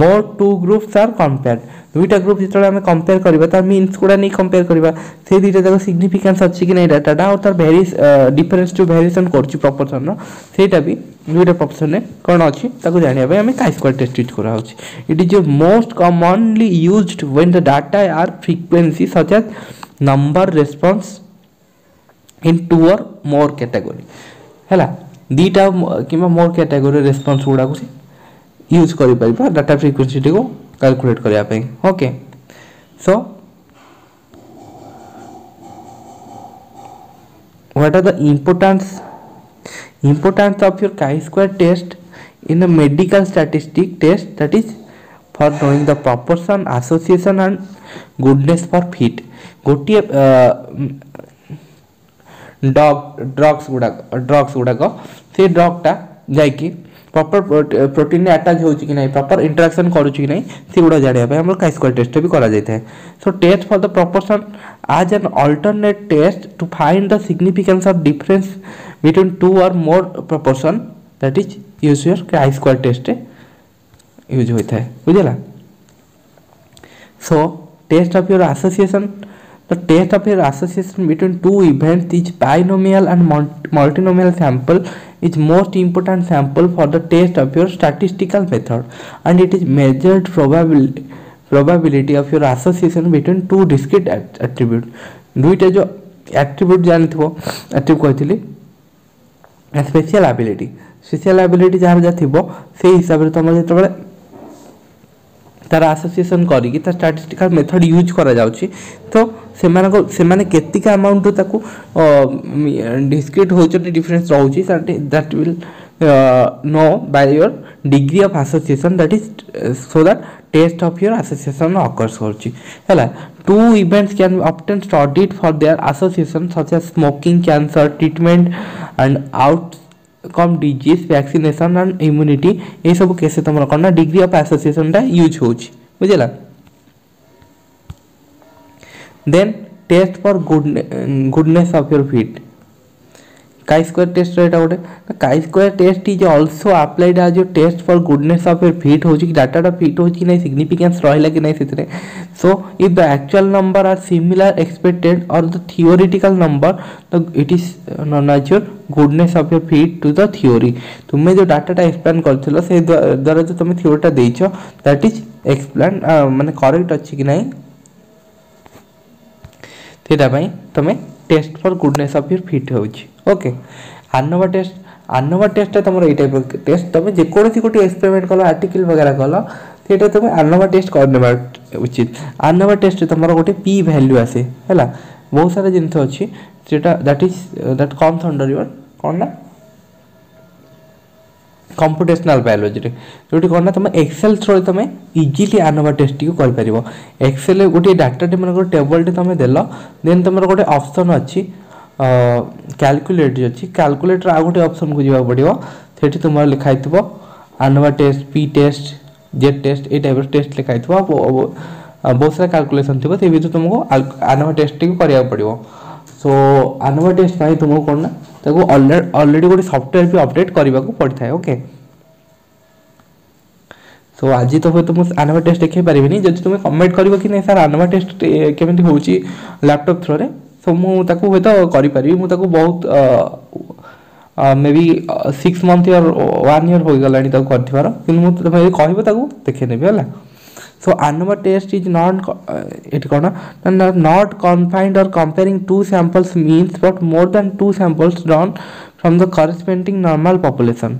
more two groups are compared दुईटा ग्रुप जितले हम कंपेयर करबा तार मीन्स कोडा नहीं कंपेयर करबा से दुईटा जगह सिग्निफिकेंस अछि कि नहीं डाटा और तार वेरिएस डिफरेंस टू वेरिएशन करछि प्रोपोर्शन नो सेटा भी दुईटा प्रोपोर्शन ने कोन अछि ताको जानिया भाई हम काई स्क्वायर टेस्ट यूज करा होछि it is your most commonly used when the data are frequency such as number response in two or more category हैला दीटा किमा मोर कैटेगरी रिस्पांस गुडा को यूज करि परिबा डाटा फ्रीक्वेंसी को कैलकुलेट करिया पे okay so what are the importance of your chi-square test in a medical statistic test that is for knowing the proportion association and goodness for fit गोटी drugs गुड़ाक से drug टा जाइकी proper protein attach होची कि नहीं proper interaction करूची कि नहीं से गुडा जानिया पे हमर chi-square टेस्ट भी करा जायता है so test for the proportion as an alternate test to find the significance of difference between two or more proportion that is use your chi-square test use होता है बुझला so test of your association the test of your association between two events is binomial and multinomial sample is most important sample for the test of your statistical method and it is measured probability of your association between two discrete attribute दुईटा जो attribute जानिथबो attribute कहथिली special ability जहार जा थिबो से हिसाब रे तमर जेतबे तार एसोसिएशन करी तार स्टैटिस्टिकल मेथड यूज करा जाउची तो सेमाने केतिका अमाउंट ताकू डिस्क्रीट होचनी डिफरेंस रहउची that will know by your degree of association that is so that test of your association occurs होची हैला two events can often studied for their association such as smoking cancer treatment and outcome disease vaccination and immunity ए सब case तमरा करना degree of association दा use होची बुझला then test for goodness of your fit chi square test रे गोटे chi square test is also applied as a test for goodness of your fit हो कि डाटा फिट हो कि नहीं सिग्निफिकेंस रहिला कि नहीं सेतरे so if the actual number are similar expected or the theoretical number तो it is known as your goodness of your fit to the theory तुमे जो डाटा टा एक्सप्लेन करथिलो से द्वारा जो तुमे थ्योरी टा देइछो दैट इज एक्सप्लेन माने करेक्ट अछि कि नहीं तेरा भाई तुमे test for goodness of your fit होची ओके आनोवा टेस्ट तुम ये टाइप टेस्ट तुम जेकोसी गोटे एक्सपेरिमेंट कल आर्टिकल वगैरह कल सेटा तुम आनोवा टेस्ट करने उचित आनोवा टेस्ट तुम गोटे पी वैल्यू आसे है बहुत सारा जिन अच्छी that is that comes under your कौन ना कंप्यूटेशनल बायोलॉजी रे जोटी कोन ना तुम एक्सेल थ्रू तुम इजीली आनोवा टेस्ट को कर परिबो एक्सेल गोटे डाटा टे मन टेबल टे तुम देलो देन तुम गोटे ऑप्शन अछि कैलकुलेट अछि कैलकुलेटर आ गोटे ऑप्शन को जीवा पड़िबो सेठी तुम लिखाइतबो ANOVA test p test z test ए टाइप टेस्ट लिखाइतबो बहुत सारा कैलकुलेशन थिबो ते भी तुमको आनोवा टेस्ट को करिया पड़िबो सो आनोवा टेस्ट भाई तुमको कोन ना ताको ऑलरेडी गोटे सॉफ्टवेयर भी अपडेट करबा को पड़ता है ओके सो आज तो तुम आनोवा टेस्ट देखै परिबिनी जदि तुम कमेंट करबो कि नहीं सर आनोवा टेस्ट केमिति होची लैपटॉप थ्रू रे सो मु ताको होय तो करि परिबी मु ताको बहुत मे बी 6 मंथ और 1 ईयर हो गलानी ताको करथिबार कि मु तुम कहबो ताको देखै नेबी हला so ANOVA test is not it not confined or comparing two samples means but more than two samples drawn from the corresponding normal population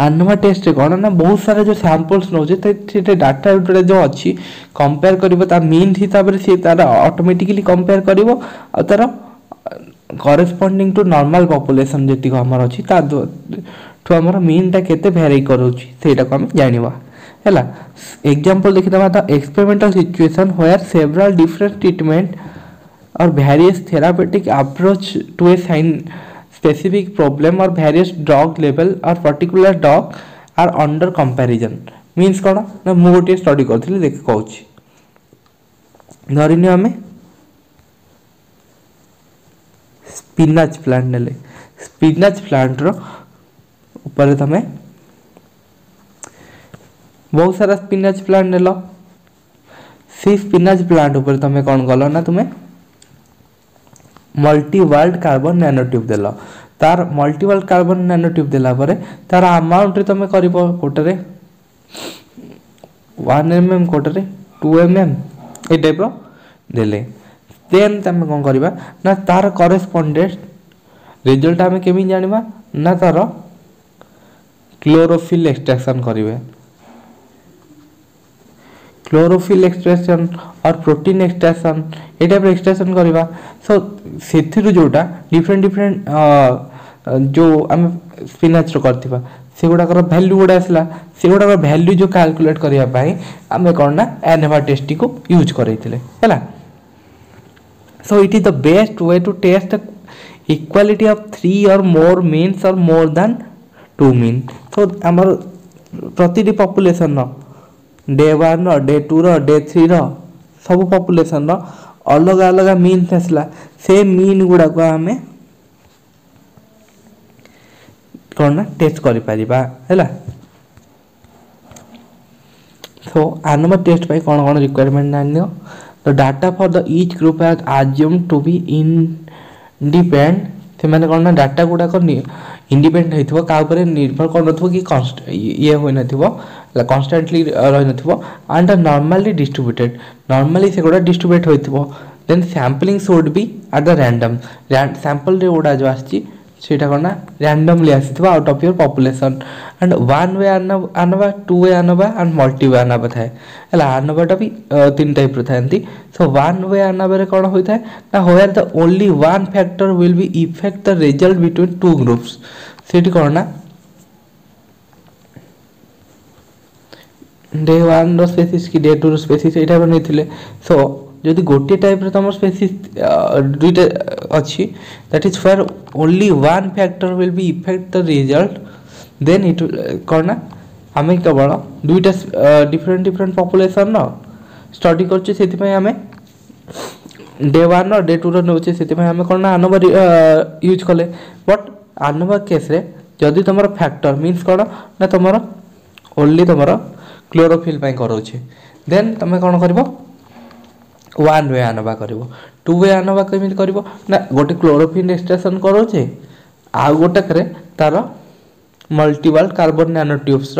ANOVA test रे कोन ना बहुत सारा जो सैंपल्स नोजे ते डाटा जो अछि कंपेयर करबो ता मीन हिसाब रे से तारा ऑटोमेटिकली कंपेयर करबो आ तारा corresponding to normal population जेति को हमर अछि ता तो हमर मीन ता केते वेरी करूछि सेटा को हम जानिबा हैला एग्जांपल देखि दबा the experimental situation where several different treatment or various therapeutic approach to a sign specific problem or various drug level or particular drug are under comparison means कोन ना मु गोटे स्टडी करथिले देख कहूची धरिनि हमें स्पिनाच प्लांट नेले स्पिनाच प्लांट रो ऊपर तमे बहुत सारा स्पिनाच प्लांट नेलो सी स्पिनाच प्लांट ऊपर तमे कोन गलो ना तुमे multi walled carbon nano tube देलो तार multi walled carbon nano tube देला परे तार अमाउंट रे तमे करिवो कोटरे 1 mm कोटरे 2 mm ए टाइप रो देले देन तमे कोन करबा ना तार करेस्पोंडेंट रिजल्ट हमें केमि जानिबा ना तार क्लोरोफिल एक्सट्रैक्शन करिवे क्लोरोफिल एक्सट्रैक्शन और प्रोटीन एक्सट्रैक्शन ए टाइप एक्सट्रैक्शन करबा सो सेथिरु जोटा डिफरेंट जो हम स्पिनाच रो करथिबा से गुडा कर वैल्यू गुडा आसला से गुडा कर वैल्यू जो कैलकुलेट करिया पई हमें कोन ना ANOVA टेस्ट को यूज करैतिले हैला so it is the best way to test the equality of 3 और मोर मीन्स और मोर देन 2 मीन सो हमर प्रतिटी पॉपुलेशन नो डे 1 रो डे 2 रो डे 3 रो सब पॉपुलेशन रो अलग अलग मीन आसला से मीन गुडा को हमें कोन ना टेस्ट करि परिबा हैला सो ANOVA टेस्ट भाई कोन कोन रिक्वायरमेंट नानियो the data for the each group are assume to be independent से माने कोन ना डाटा गुडा को इंडिपेंडेंट हेथिबो का ऊपर निर्भर करनथबो कि कांस्ट ये होय नथिबो कांस्टेंटली रहि नथिबो एंड नॉर्मली डिस्ट्रीब्यूटेड नॉर्मली से गुडा डिस्ट्रीब्यूट होइथिबो then sampling should be at the random sample रे गुडा जो आछि सेटा कोन ना रैंडमली आसीथिबो out of your population and one way ANOVA two way ANOVA and multi way ANOVA थाए हला ANOVA टा भी तीन टाइप रो थाएंती सो वन वे ANOVA रे कोन होय थाए ना where the only one factor will be effect the result between two groups सेठी कोन ना डे 1 रो स्पेसिस की डे 2 रो स्पेसिस एटा बनेथिले सो जदि गोटे टाइप रे तमर स्पेसिस दुईटा अछि that is for only one factor will be effect the result then it करना हमें केवल दुईटा डिफरेंट पॉपुलेशन नो स्टडी करछि सेति पय हमें डे वन और डे टू रोचे से आम कौन ना आनोवा यूज कले बट आनोवा केस रे जदि तुम फैक्टर मीन्स कौन ना तुम ओनली तुम क्लोरोफिल कराऊे देन तुम कौन कर वन वे आनोवा कर टू वे आनोवा कमी कर ना गोटे क्लोरोफिल एक्सट्राक्शन कराऊे आउ गोटे तार multiple carbon nano tubes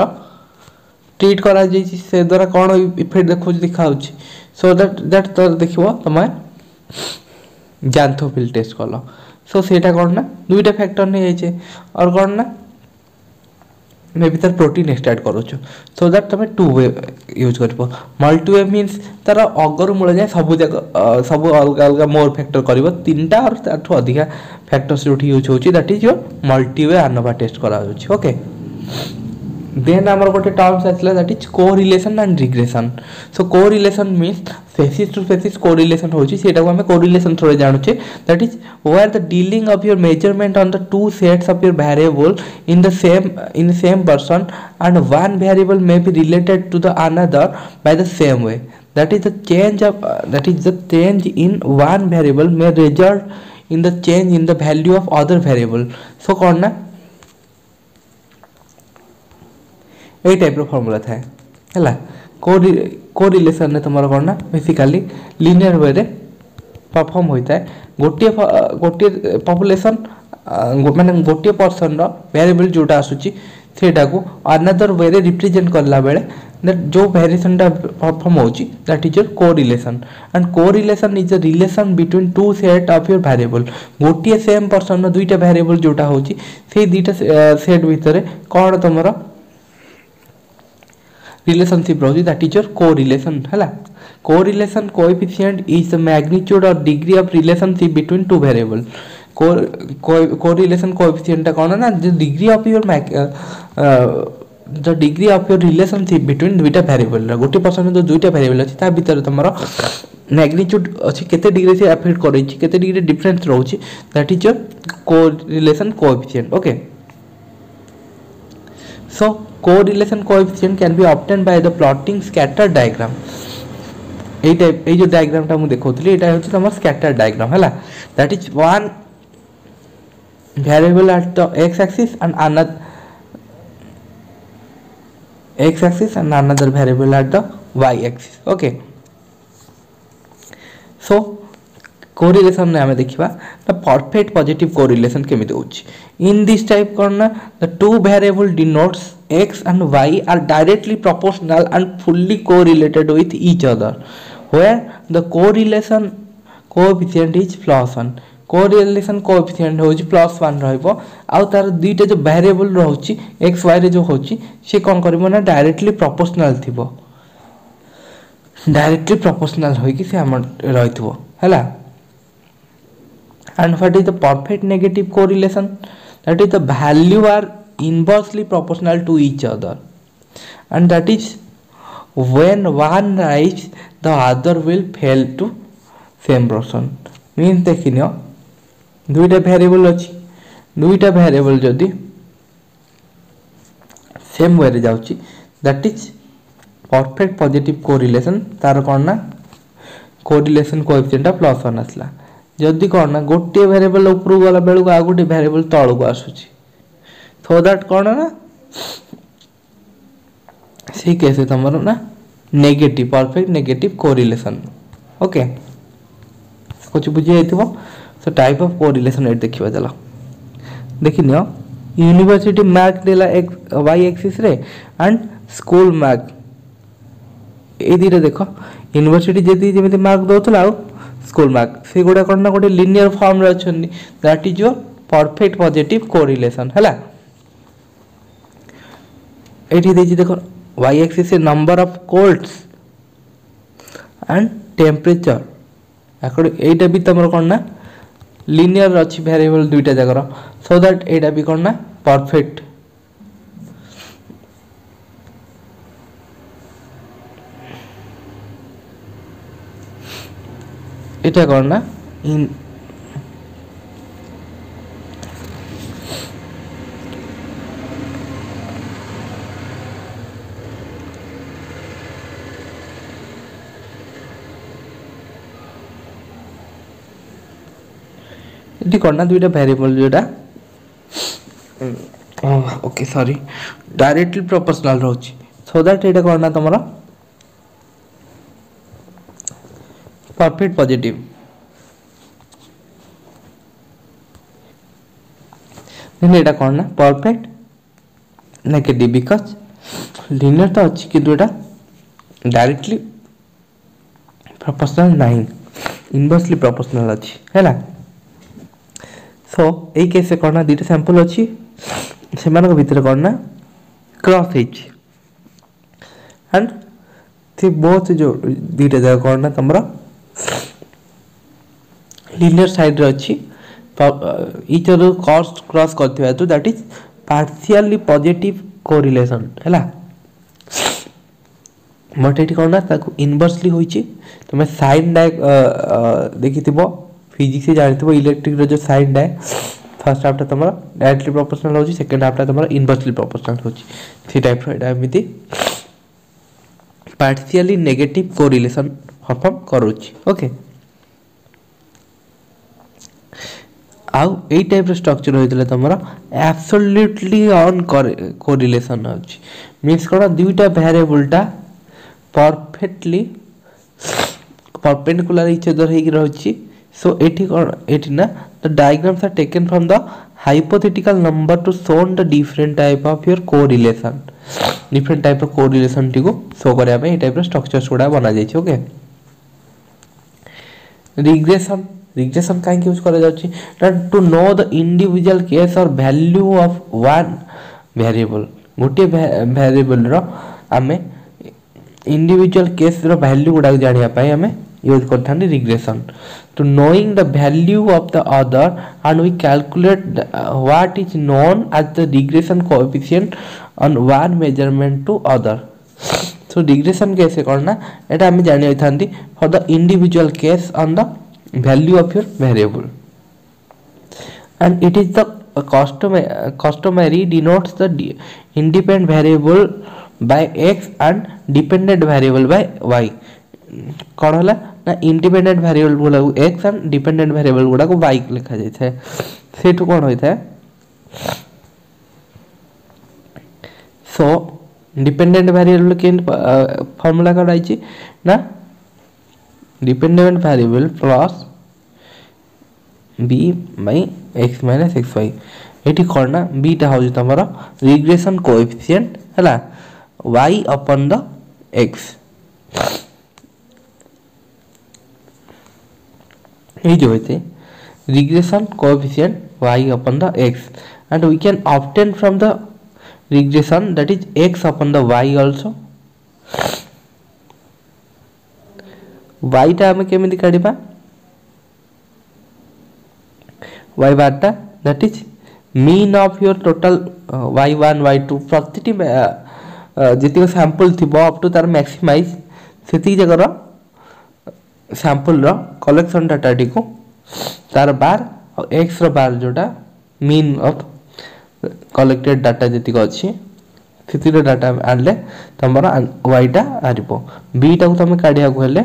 treat करा से द्वारा कौन इफेक्ट देखा सो दैट तो देख तुम जैंथोफिल टेस्ट कल सो सेटा कौन ना दुईटा फैक्टर नहीं जाइए और कौन ना मे भी तार प्रोटीन एक्सट्रैक्ट करो सो दैट तुम टू वे यूज कर मल्टी वे मीन्स तार अगर मूल जाए सब जगह सब अलग अलग मोर फैक्टर कर तीन टा और ताठू अधिका फैक्टर्स जो यूज होची that is your multi way ANOVA test करा ओके देन आमर गोटे टर्म्स आसला that is correlation and regression so correlation means faces to faces correlation होची सेटा को हमें कोरिलेशन थोड़े जानूचे that is where the dealing of your measurement on the two sets of your variable in the same person and one variable may be related to the another by the same way that is the change in one variable may result in the change in the value of other variable so कौन ना यही type formula थाए है correlation तुम कौन ना basically linear वे रे perform होता है गोटे गोटे पॉपुलेशन माने गोटे पर्सन वेरिएबल जोटा आसूची सेटा को अनदर वे रे रिप्रेजेंट करला बेले जो वेरिएशनटा परफॉर्म होची that is your correlation and correlation is the relation between two set of your variable गोटे सेम पर्सन दुईटा वेरिएबल जोटा होची से दुईटा सेट भितर कौन तुमरा रिलेशनशिप रोची दैट इज योर कोरिलेशन है correlation coefficient is the magnitude or degree of relationship between two variable correlation coefficient कौन ना the degree of your the degree of your relationship between दुईटा वेरिएबल गोटे person जो दुईटा variable अछि ता भीतर तुमरो मैग्नीट्यूड अछि केते डिग्री से अफेक्ट करै छी केते डिग्री डिफरेंस रहउची that is your correlation coefficient okay so correlation coefficient can be obtained by the plotting scatter diagram এই টাইপ এই যে ডায়াগ্রামটা মু দেখাউতলি এটা হচ্ছে তোমার স্ক্যাটার ডায়াগ্রাম হলা that is one variable at the x axis and another x axis and another variable at the y axis okay so correlation में हमें देखिबा द परफेक्ट पॉजिटिव कोरिलेशन केमिति होची इन दिस टाइप करना the two variable denotes x and y are directly proportional and fully correlated with each other where the correlation coefficient is +1 correlation coefficient होची +1 रहइबो आ तार दुईटा जो वेरिएबल रहउची x y रे जो होची से कोन करबो ना डायरेक्टली प्रोपोर्शनल थिबो डायरेक्टली प्रोपोर्शनल होई कि से हम रहितबो हैला and what is the perfect negative correlation that is the value are inversely proportional to each other and that is when one rise the other will fail to same proportion means देखिनियो दुईटा variable अछि दुईटा variable जदी same way रे जाउची that is perfect positive correlation तार कोन ना correlation coefficient +1 आसला जदि कौन ना गोटे वेरिएबल ऊपर गला बेलू आ गोटे वेरिएबल तळ को आसुची सो दैट कौन ना से केस तमरो ना negative perfect negative correlation okay कुछ बुझी जाइथिबो सो टाइप ऑफ कोरिलेशन एट देखिबा चलो देखिनियो यूनिवर्सिटी मार्क देला एक वाई एक्सिस रे एंड स्कूल मार्क ए दिरे देखो यूनिवर्सिटी जदी जेमिति मार्क दोतला स्कूल मार्क से गुडा कोन ना गोटे लिनियर फॉर्म रे अछन that is your perfect positive correlation हैला एठी देजी देखो y एक्सिस से number of colds and temperature according एटा भी तमरो कोन ना लिनियर अछि वेरिएबल दुईटा जगर सो दैट एटा भी कोन ना परफेक्ट এটা কর না ইন ये कौन ना दुईटा वेरिएबल जोटा ओके सॉरी डायरेक्टली प्रोपोर्शनल रोची सो दैट ये कौन ना तुम परफेक्ट पॉजिटिव ये कौन ना परफेक्ट नेगेटिव बिकज लिनियर तो अच्छी किंतु एटा डायरेक्टली प्रोपोर्शनल नहीं इनवर्सली प्रोपोर्शनल अच्छी है ना सो ए केस से कौन ना दुईटा सैंपल अच्छी से भितर कौन ना क्रॉस एंड थे बहुत जो दुईटा जगह कौन ना तुम लिनियर साइड रे अच्छी each other cross करथिबा तो that is partially positive correlation हैला बट एटी कोन ना ताको इनवर्सली होईची तुमे साइन डाय देखिथिबो फिजिक्स से जानिथिबो इलेक्ट्रिक रो जो साइन डाय फर्स्ट हाफ ता तमरा डायरेक्टली प्रोपोर्शनल होची सेकंड हाफ ता तमरा इनवर्सली प्रोपोर्शनल होची थ्री टाइप रो एटा एमिति पार्शियली नेगेटिव कोरिलेशन परफॉर्म करूची ओके आउ ए टाइप रो स्ट्रक्चर होइतले तमरा एब्सोल्युटली ऑन कोरिलेशन अछि मींस कोन दुईटा वेरिएबल टा परफेक्टली परपेंडिकुलर इच अदर हे रहछि सो एठी कोन एठी ना the diagrams are taken from the hypothetical number to shown the different type of your correlation different type of correlation T को शो करया पे ए टाइप रो स्ट्रक्चर्स गुडा बना जाय छै ओके रिग्रेशन काहे यूज करा जाउची to know the individual case or value of one variable गोटे वेरिएबल रो हमें इंडिविजुअल केस रो वैल्यू गुडा जानिया पाए हमें यूज करथानी regression to knowing the value of the other and we calculate what is known as the regression coefficient on one measurement to other so regression कैसे करना एटा हमें जानिया थांती for the individual case on the value of your variable and it is the customary denotes the independent variable by x and dependent variable by y कौन होला ना independent variable गुला x and डिपेंडेंट वेरिएबल गुला को y लिखा जाय छै सेटु कोन होय छै सो डिपेंडेंट वेरिएबल के फार्मूला का राइची ना dependent variable plus b by x minus xy एठी करना b टा हो तमरा रिग्रेशन कोएफिशिएंट हला y अपन द x ए जो होते regression coefficient y upon the x and we can obtain from the regression that is x upon the y also y टा हमें केमिति काढिबा y बार टा that is mean of your total y1 y2 प्रतिटी जति sample थिबो up to तार maximise सेति जगर sample रो collection data T को तार बार और x रो बार जोटा मीन ऑफ कलेक्टेड डाटा जति को अछि सेति रो डाटा आनले तमरा y टा आरिबो b टा को तमे काढिया को हेले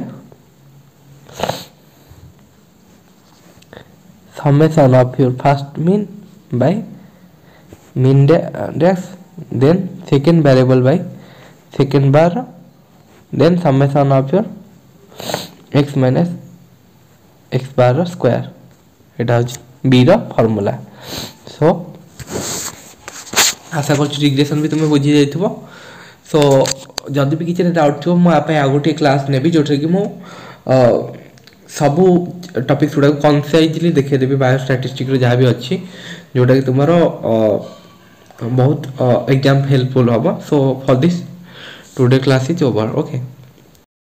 summation of your first mean by mean dash then second variable by second bar then summation of your x minus x bar square Etah b row formula so आशा कर regression भी तुम बुझी जाइथिबो सो जदि भी किछि डाउट थियो म आपे आगोटी क्लास नेबी जोठे कि मो सबू टॉपिक्स गुडा कनसाइजली देखे देबी बायो स्टैटिस्टिक्स रो जहाँ भी अच्छी जोटा कि तुम्हारो बहुत एग्जाम हेल्पफुल होबो so for this today class is over okay